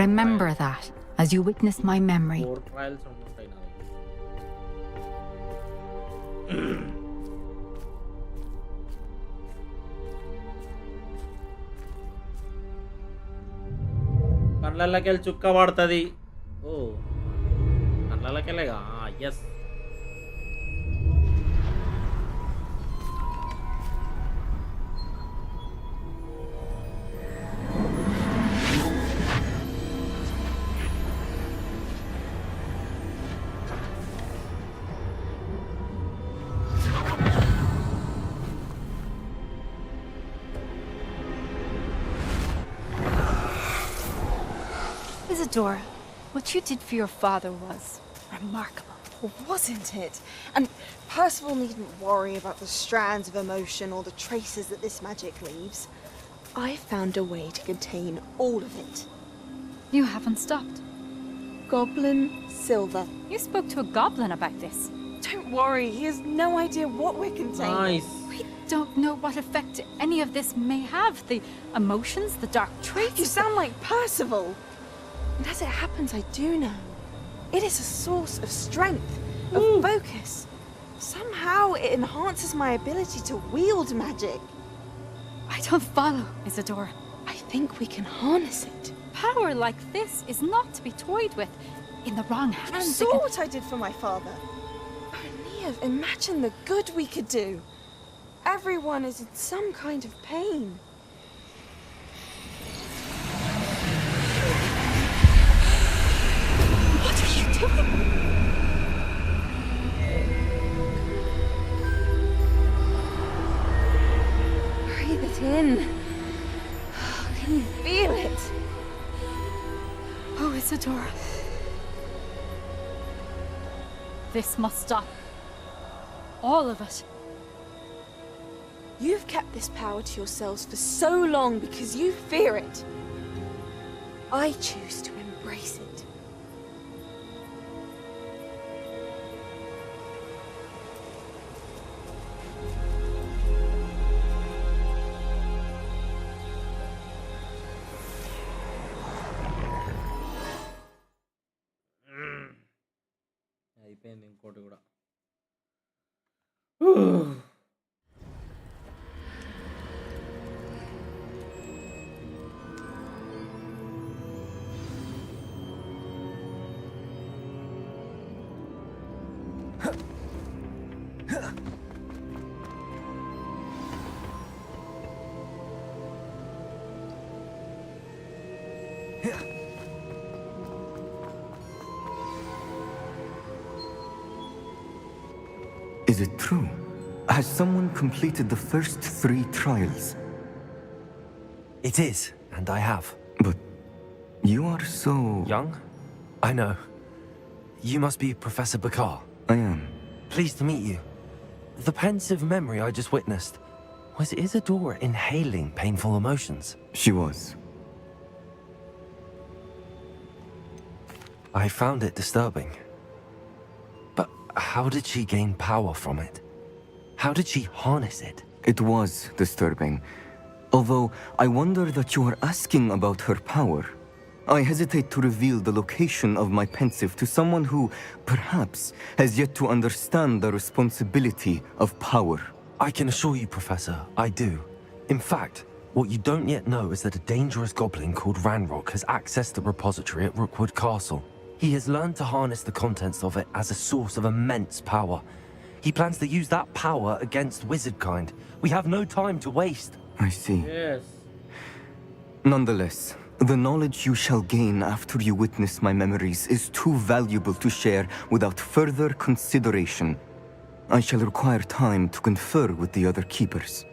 Remember that as you witness my memory. 4 trials ఉంటాయి నా కళ్ళకెళ్ళి చుక్క పడుతుంది. ఓ కళ్ళకెళ్ళేగా. Yes. Isadora, what you did for your father was remarkable. Wasn't it? And Percival needn't worry about the strands of emotion or the traces that this magic leaves. I found a way to contain all of it. You haven't stopped. Goblin Silver. You spoke to a goblin about this. Don't worry, he has no idea what we're containing. Nice. We don't know what effect any of this may have. The emotions, the dark traits. You sound like Percival. And as it happens, I do know. It is a source of strength, of focus. Somehow it enhances my ability to wield magic. I don't follow, Isadora. I think we can harness it. Power like this is not to be toyed with. In the wrong You hands, saw what I did for my father. Oh, Neve, imagine the good we could do. Everyone is in some kind of pain. What are you doing? Breathe it in. Can you feel it? Oh, Isadora. This must stop. All of it. You've kept this power to yourselves for so long because you fear it. I choose to embrace it. అయిపోయింది ఇంకోటి కూడా. Is it true? Has someone completed the first 3 trials? It is, and I have. But you are so... young? I know. You must be Professor Bakar. I am. Pleased to meet you. The pensive memory I just witnessed, was Isadora inhaling painful emotions? She was. I found it disturbing. But how did she gain power from it? How did she harness it? It was disturbing. Although, I wonder that you are asking about her power. I hesitate to reveal the location of my pensive to someone who, perhaps, has yet to understand the responsibility of power. I can assure you, Professor, I do. In fact, what you don't yet know is that a dangerous goblin called Ranrock has accessed the repository at Rookwood Castle. He has learned to harness the contents of it as a source of immense power. He plans to use that power against wizardkind. We have no time to waste. I see. Yes. Nonetheless, the knowledge you shall gain after you witness my memories is too valuable to share without further consideration. I shall require time to confer with the other keepers.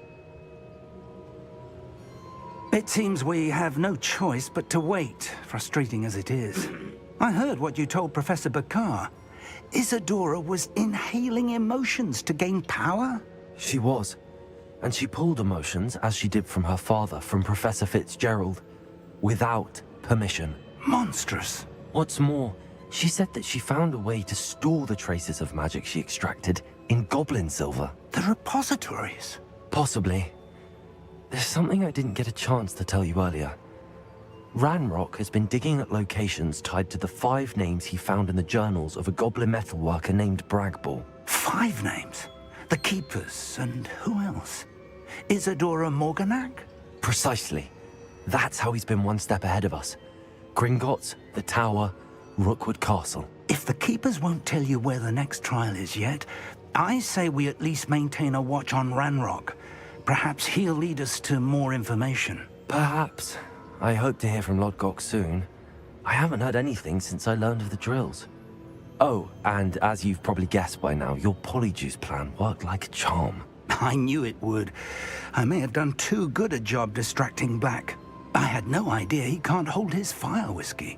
It seems we have no choice but to wait, frustrating as it is. I heard what you told Professor Bakar. Isadora was inhaling emotions to gain power? She was. And she pulled emotions, as she did from her father, from Professor Fitzgerald, without permission. Monstrous. What's more, she said that she found a way to store the traces of magic she extracted in goblin silver. The repositories? Possibly. There's something I didn't get a chance to tell you earlier. Ranrock has been digging at locations tied to the 5 names he found in the journals of a goblin metalworker named Bragball. 5 names? The Keepers, and who else? Isadora Morganac? Precisely. That's how he's been one step ahead of us. Gringotts, the Tower, Rookwood Castle. If the Keepers won't tell you where the next trial is yet, I say we at least maintain a watch on Ranrock. Perhaps he'll lead us to more information. Perhaps. I hope to hear from Lodgok soon. I haven't heard anything since I learned of the drills. Oh, and as you've probably guessed by now, your polyjuice plan worked like a charm. I knew it would. I may have done too good a job distracting Black. I had no idea he can't hold his fire whiskey.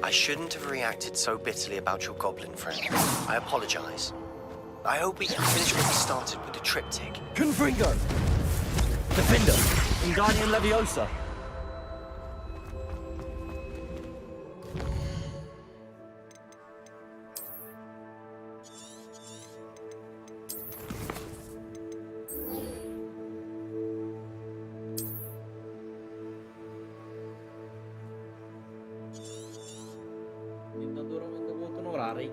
I shouldn't have reacted so bitterly about your goblin friend. I apologize. I hope we can finish what we started with the triptych. Confringo! Defender! Wingardium Leviosa! Duramente molto onorari.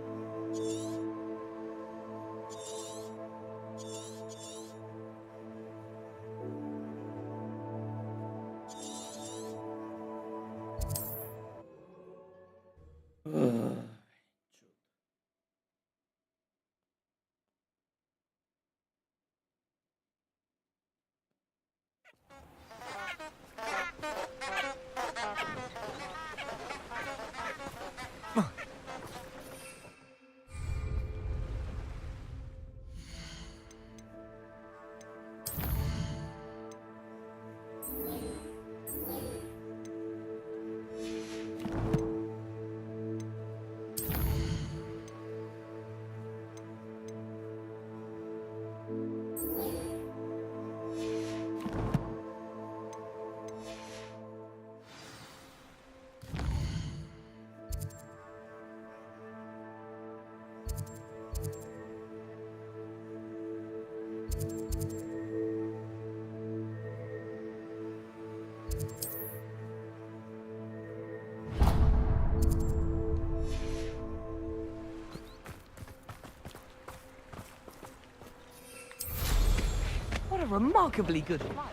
What a remarkably good fire.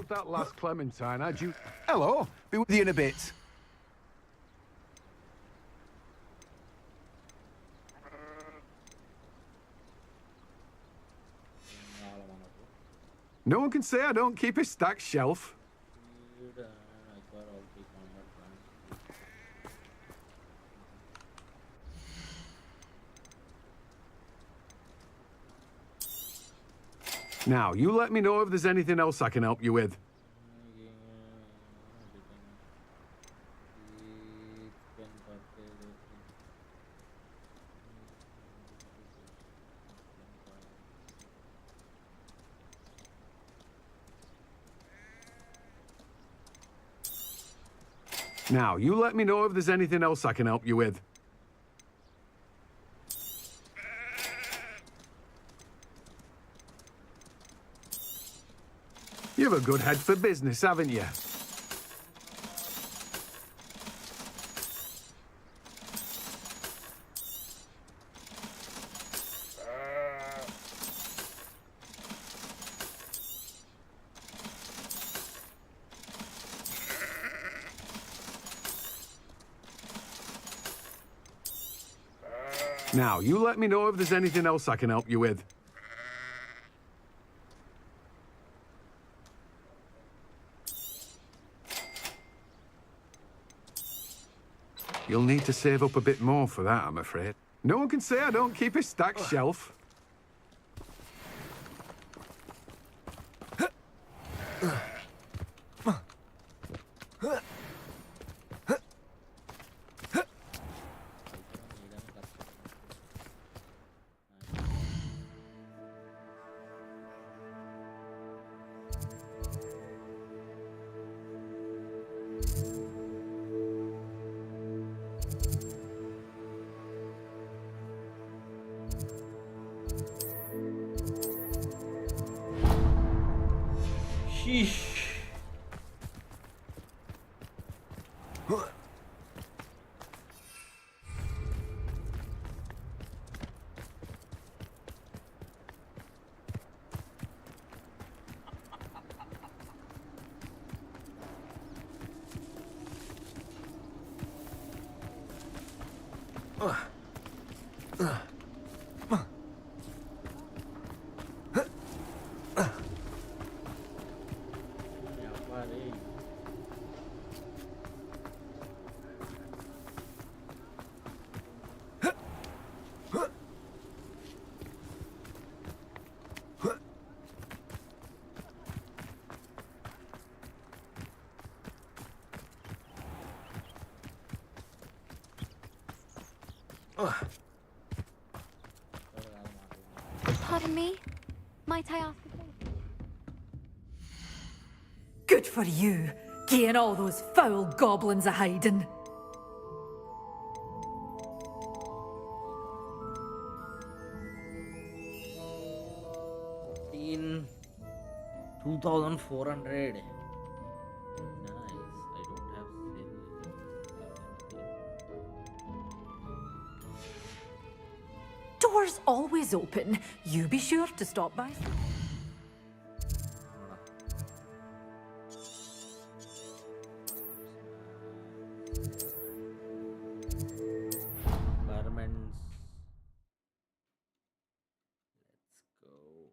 How's that last clementine? How'd you... Hello, be with you in a bit. No one can say I don't keep a stacked shelf. Now, you let me know if there's anything else I can help you with. Now, you let me know if there's anything else I can help you with. You have a good head for business, haven't you? Now, you let me know if there's anything else I can help you with. You'll need to save up a bit more for that, I'm afraid. No one can say I don't keep a stacked shelf. Sheesh. Pardon me? Might I ask a favor? Good for you, getting all those foul goblins a hiding. In 2,400. Nice. I don't have Doors always open. You be sure to stop by. garments. Let's go.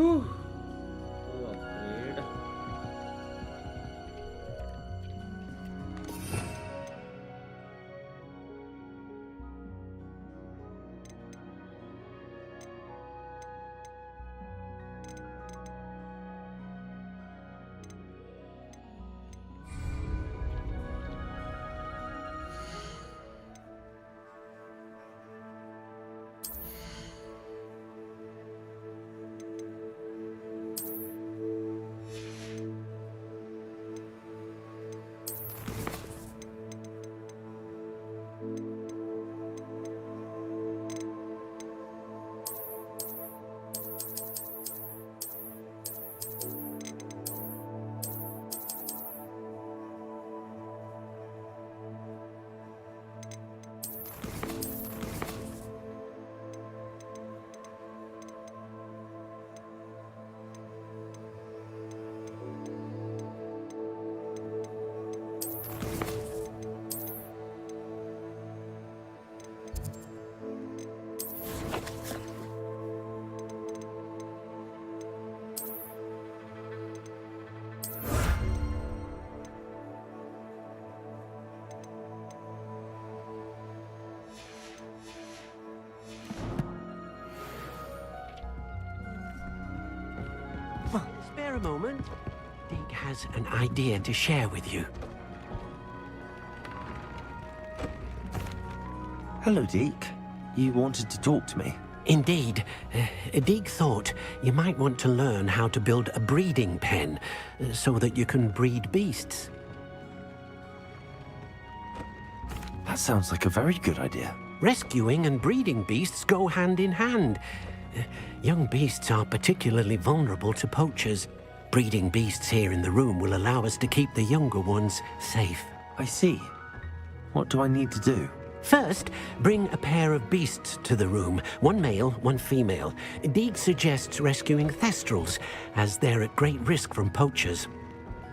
Whew. Oh, upgrade. Spare a moment. Deke has an idea to share with you. Hello, Deke. You wanted to talk to me? Indeed. Deke thought you might want to learn how to build a breeding pen so that you can breed beasts. That sounds like a very good idea. Rescuing and breeding beasts go hand in hand. Young beasts are particularly vulnerable to poachers. Breeding beasts here in the room will allow us to keep the younger ones safe. I see. What do I need to do? First, bring a pair of beasts to the room. One male, one female. Deke suggests rescuing thestrals, as they're at great risk from poachers.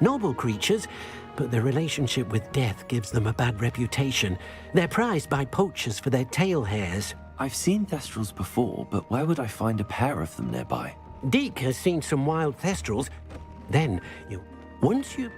Noble creatures, but their relationship with death gives them a bad reputation. They're prized by poachers for their tail hairs. I've seen thestrals before, but where would I find a pair of them nearby? Deke has seen some wild thestrals. Then, once you...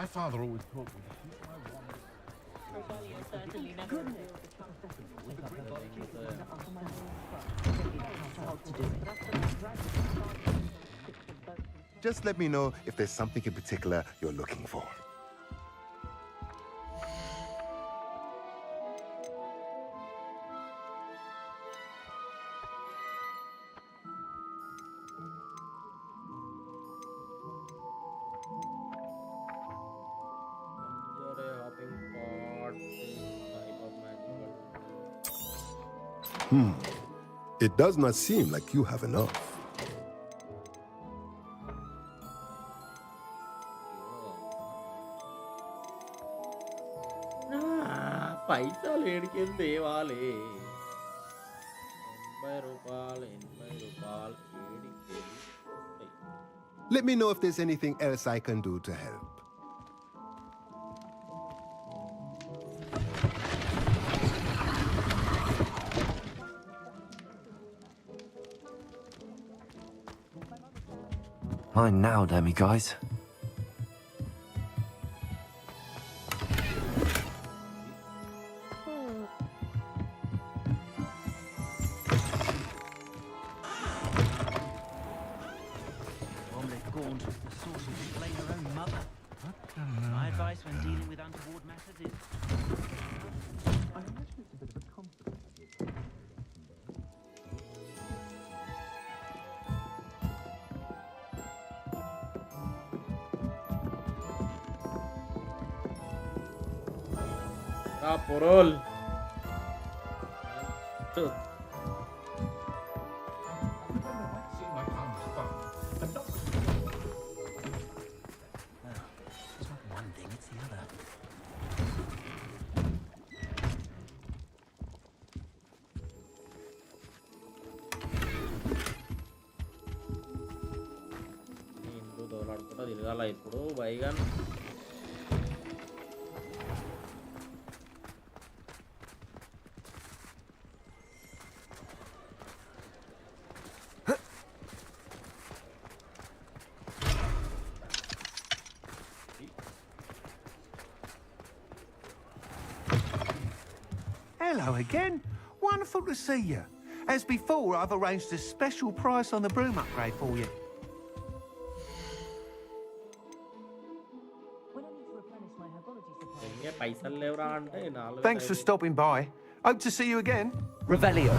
My father always taught me to keep my wand. Just let me know if there's something in particular you're looking for. It does not seem like you have enough. పైసలు ఏడికేం దేవాలి 80 రూపాయలు 80 రూపాయలు ఏడికేం. Let me know if there's anything else I can do to help. Mine now, Demi guys. My advice when dealing with untoward matters is... Porol. తిరగాల ఇప్పుడు Baingan Hello again. Wonderful to see you. As before, I've arranged a special price on the broom upgrade for you. Thanks for stopping by. Hope to see you again. Revelio.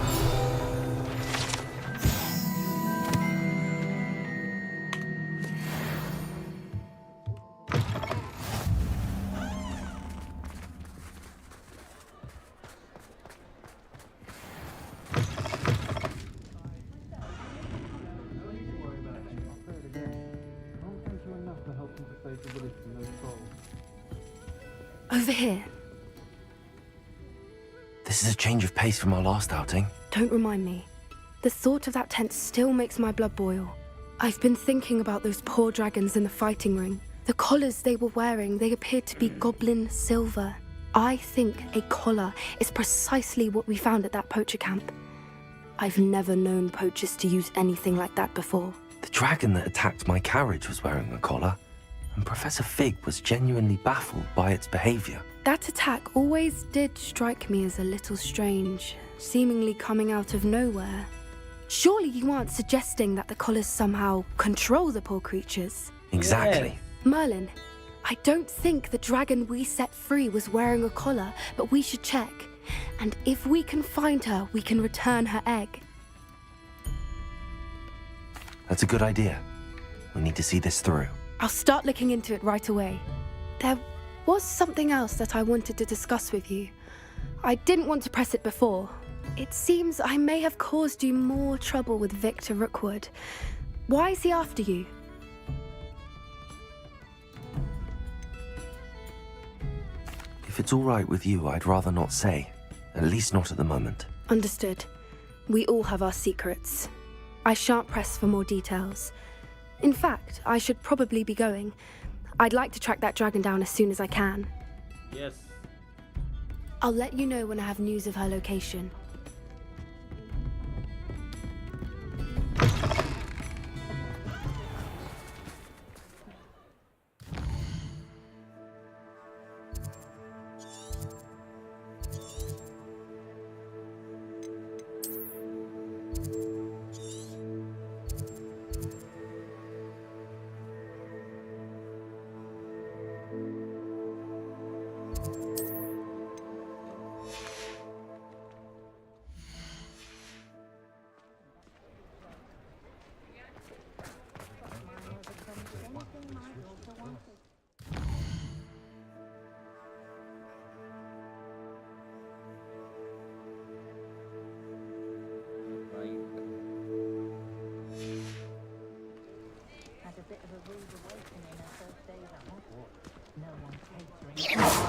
Over here. This is a change of pace from our last outing. Don't remind me. The thought of that tent still makes my blood boil. I've been thinking about those poor dragons in the fighting ring. The collars they were wearing, they appeared to be goblin silver. I think a collar is precisely what we found at that poacher camp. I've never known poachers to use anything like that before. The dragon that attacked my carriage was wearing a collar, and Professor Fig was genuinely baffled by its behavior. That attack always did strike me as a little strange, seemingly coming out of nowhere. Surely you aren't suggesting that the collars somehow control the poor creatures? Exactly. Merlin, I don't think the dragon we set free was wearing a collar, but we should check. And if we can find her, we can return her egg. That's a good idea. We need to see this through. I'll start looking into it right away. There was something else that I wanted to discuss with you. I didn't want to press it before. It seems I may have caused you more trouble with Victor Rookwood. Why is he after you? If it's all right with you, I'd rather not say. At least not at the moment. Understood. We all have our secrets. I shan't press for more details. In fact, I should probably be going. I'd like to track that dragon down as soon as I can. Yes. I'll let you know when I have news of her location. Had a bit of a rude awakening her first days at Hogwarts. No one catering.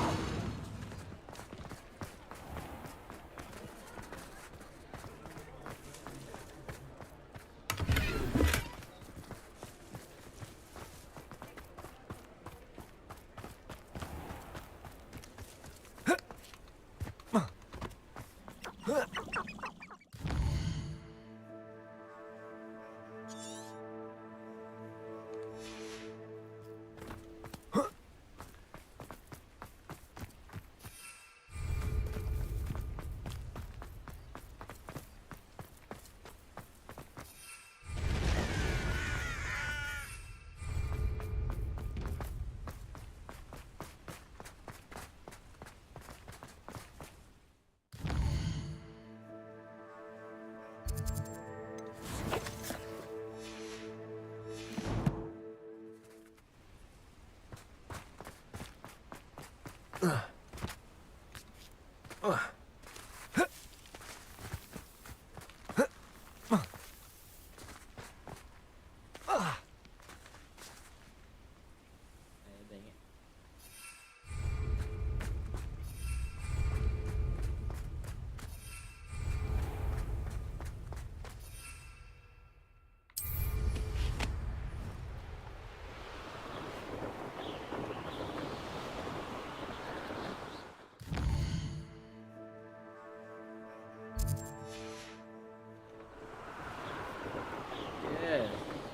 Yes,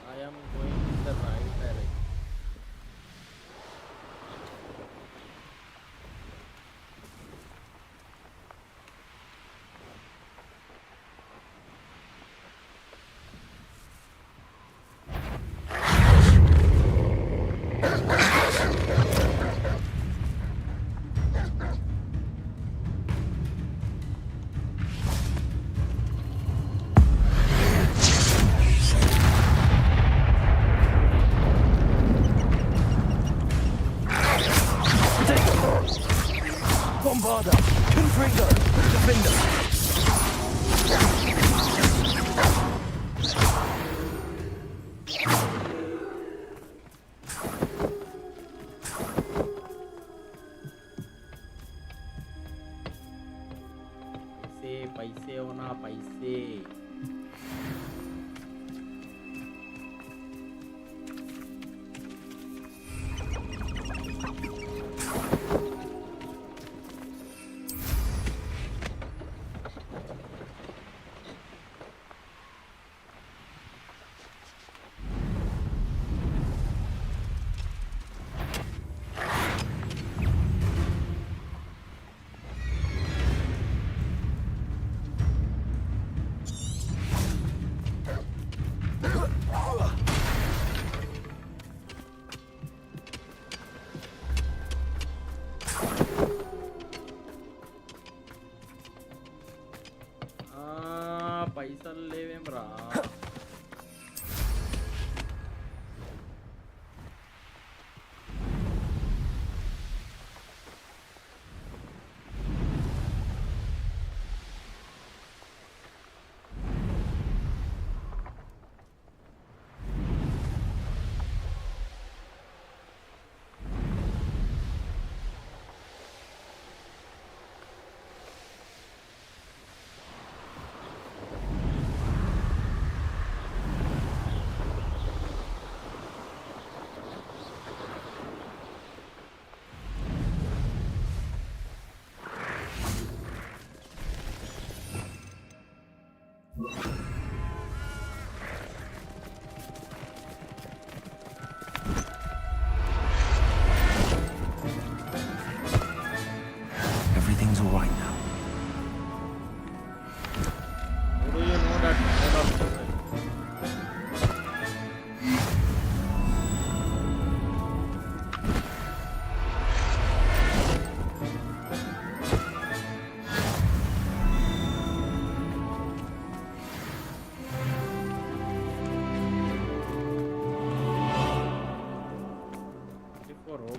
I am going in the right direction. Bombarder! Confringo! Defender! पैसे होना पैसे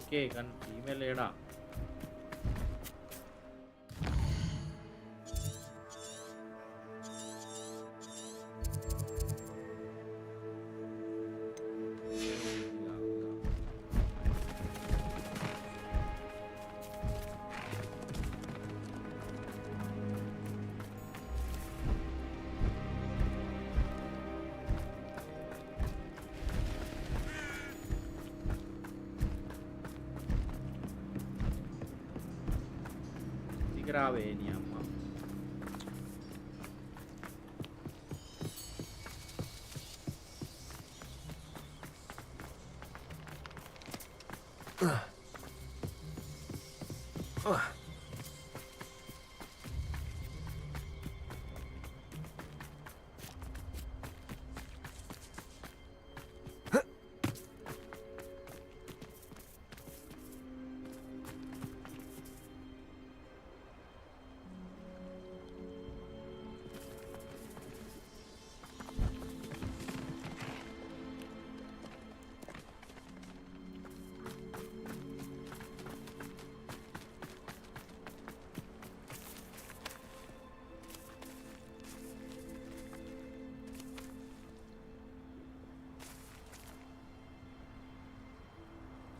Okay, can female era. Graveni amma.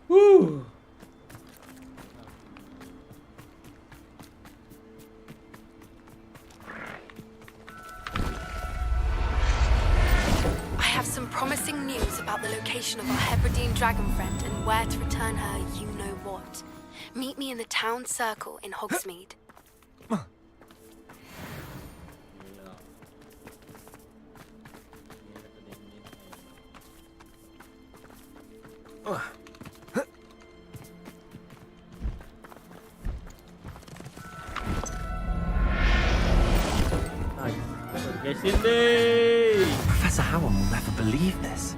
Woo! I have some promising news about the location of our Hebridean dragon friend and where to return her you know what. Meet me in the town circle in Hogsmeade. Professor Howard will never believe this.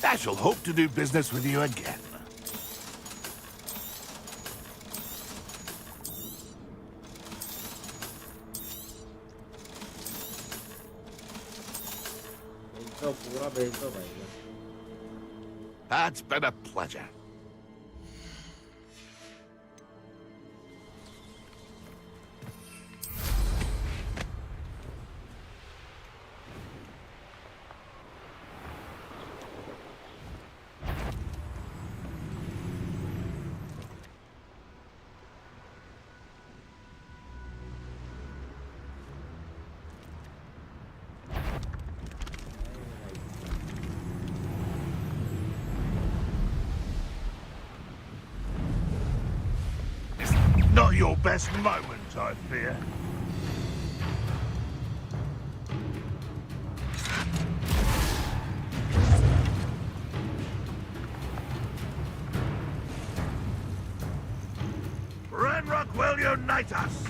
I shall hope to do business with you again. That's been a pleasure. Not your best moment, I fear. Ranrock will unite us!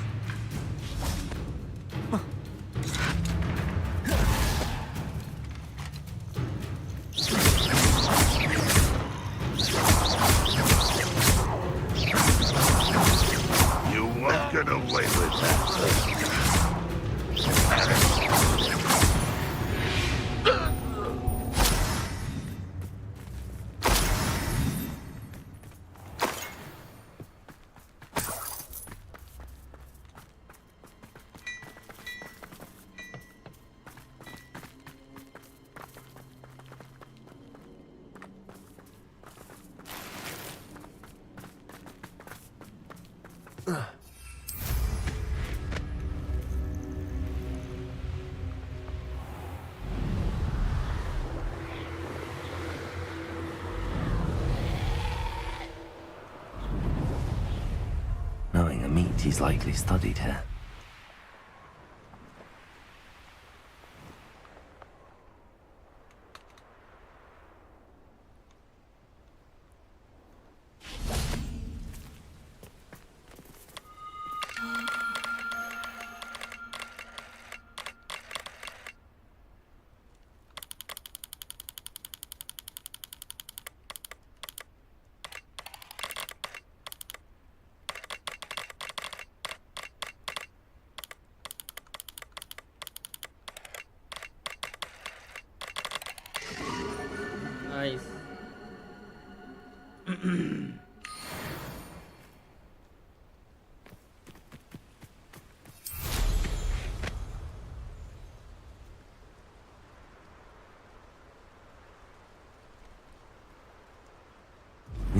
Get away with that. Knowing a meat, he's likely studied here.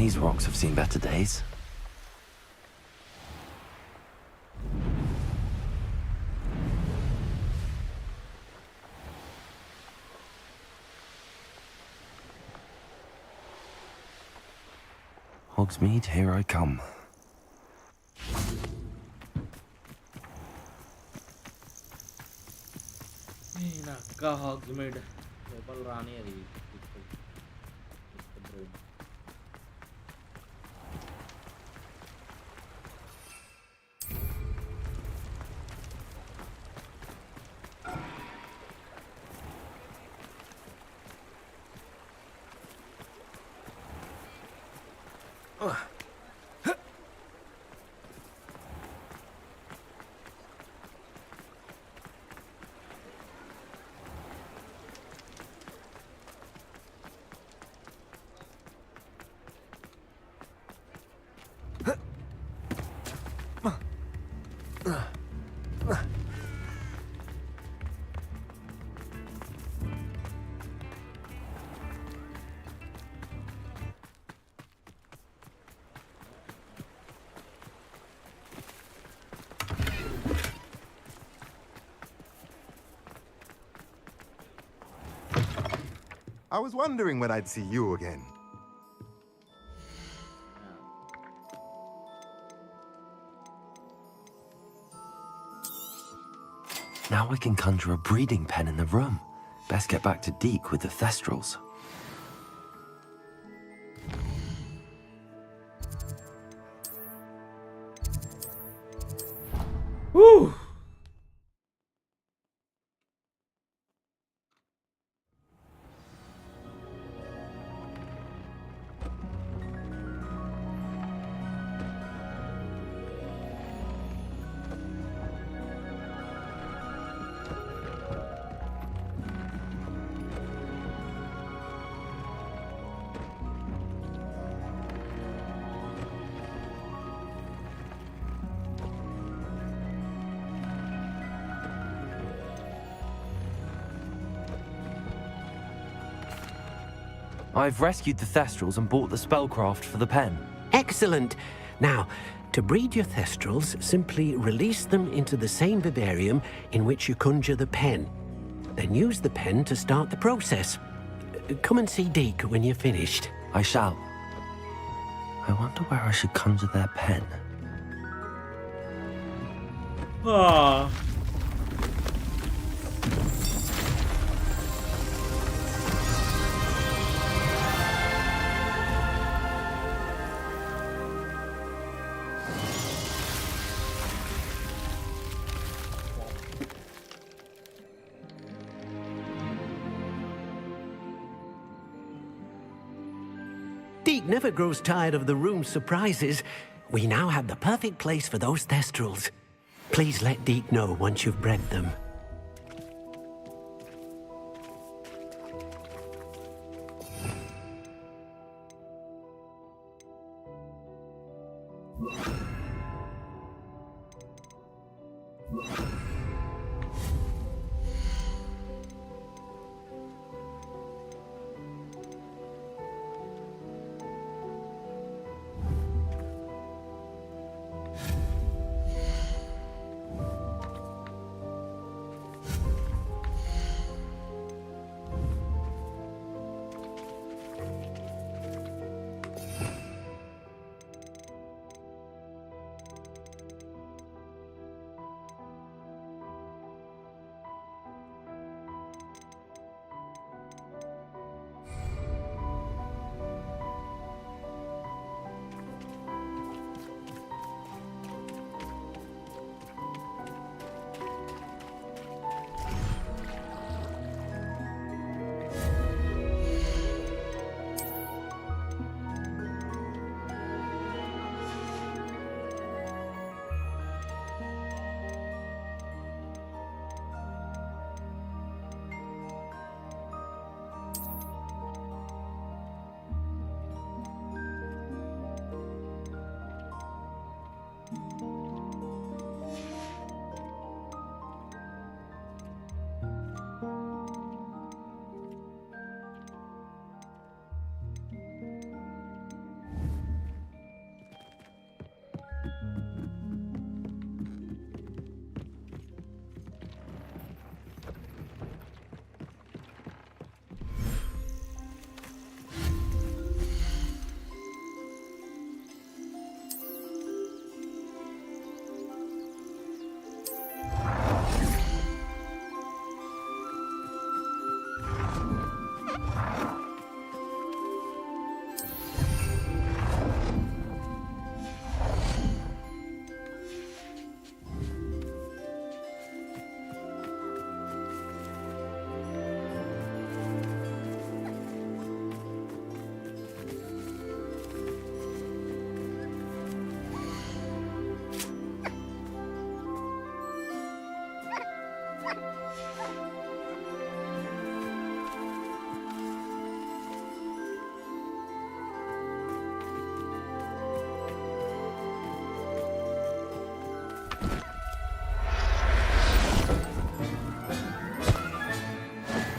These rocks have seen better days. Hogsmeade, here I come. Naka Hogsmeade. Global Rani Ari. I was wondering when I'd see you again. Now I can conjure a breeding pen in the room. Best get back to Deke with the Thestrals. Woo! I've rescued the Thestrals and bought the spellcraft for the pen. Excellent. Now, to breed your Thestrals, simply release them into the same vivarium in which you conjure the pen. Then use the pen to start the process. Come and see Deke when you're finished. I shall. I wonder where I should conjure their pen. Ah. Deke never grows tired of the room's surprises. We now have the perfect place for those Thestrals. Please let Deke know once you've bred them.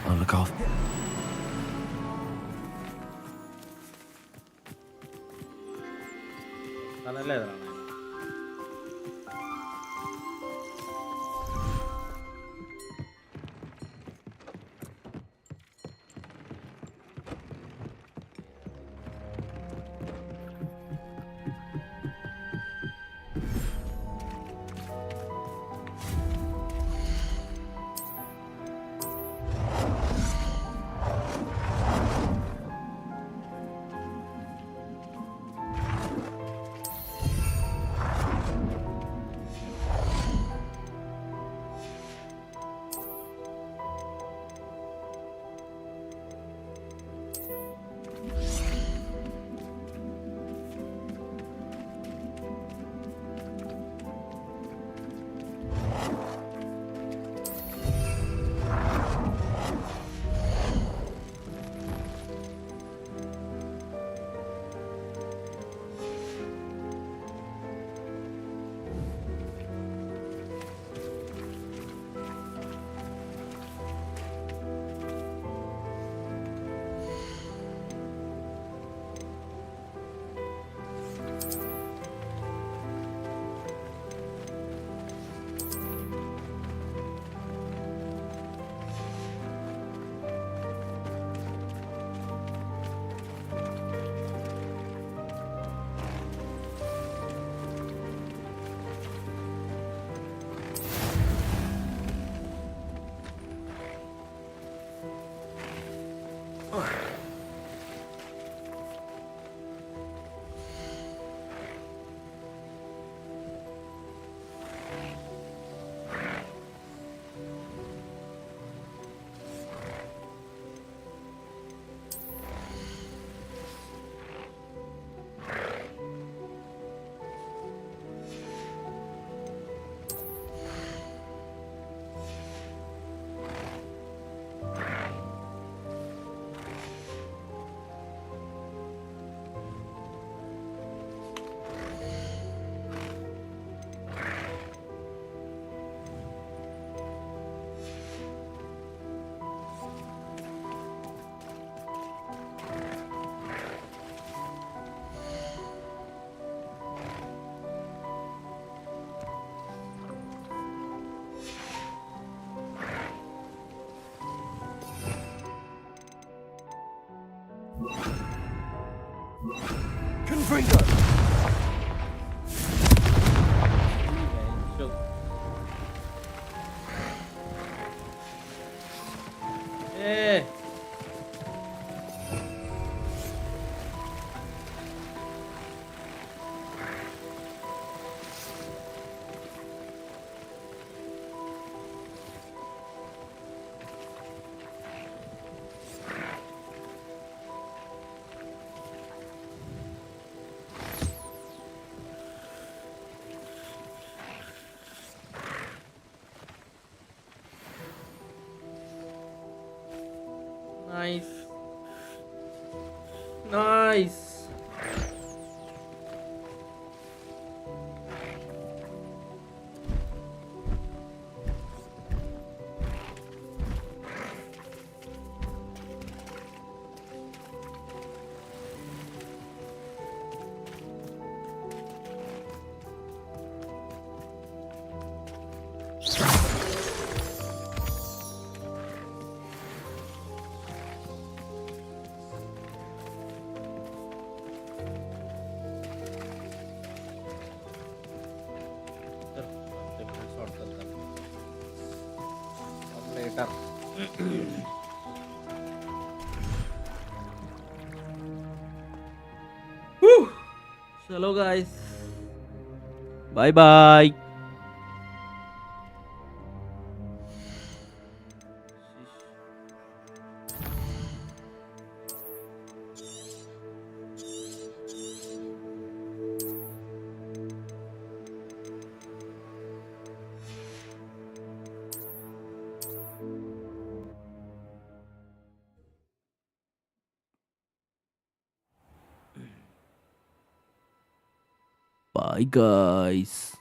I'll look off. തന്നല്ലേ ഇതാണ്. Confringo! Eh. Nice. Nice. Later. Whew. Hello guys. Bye bye. Bye guys.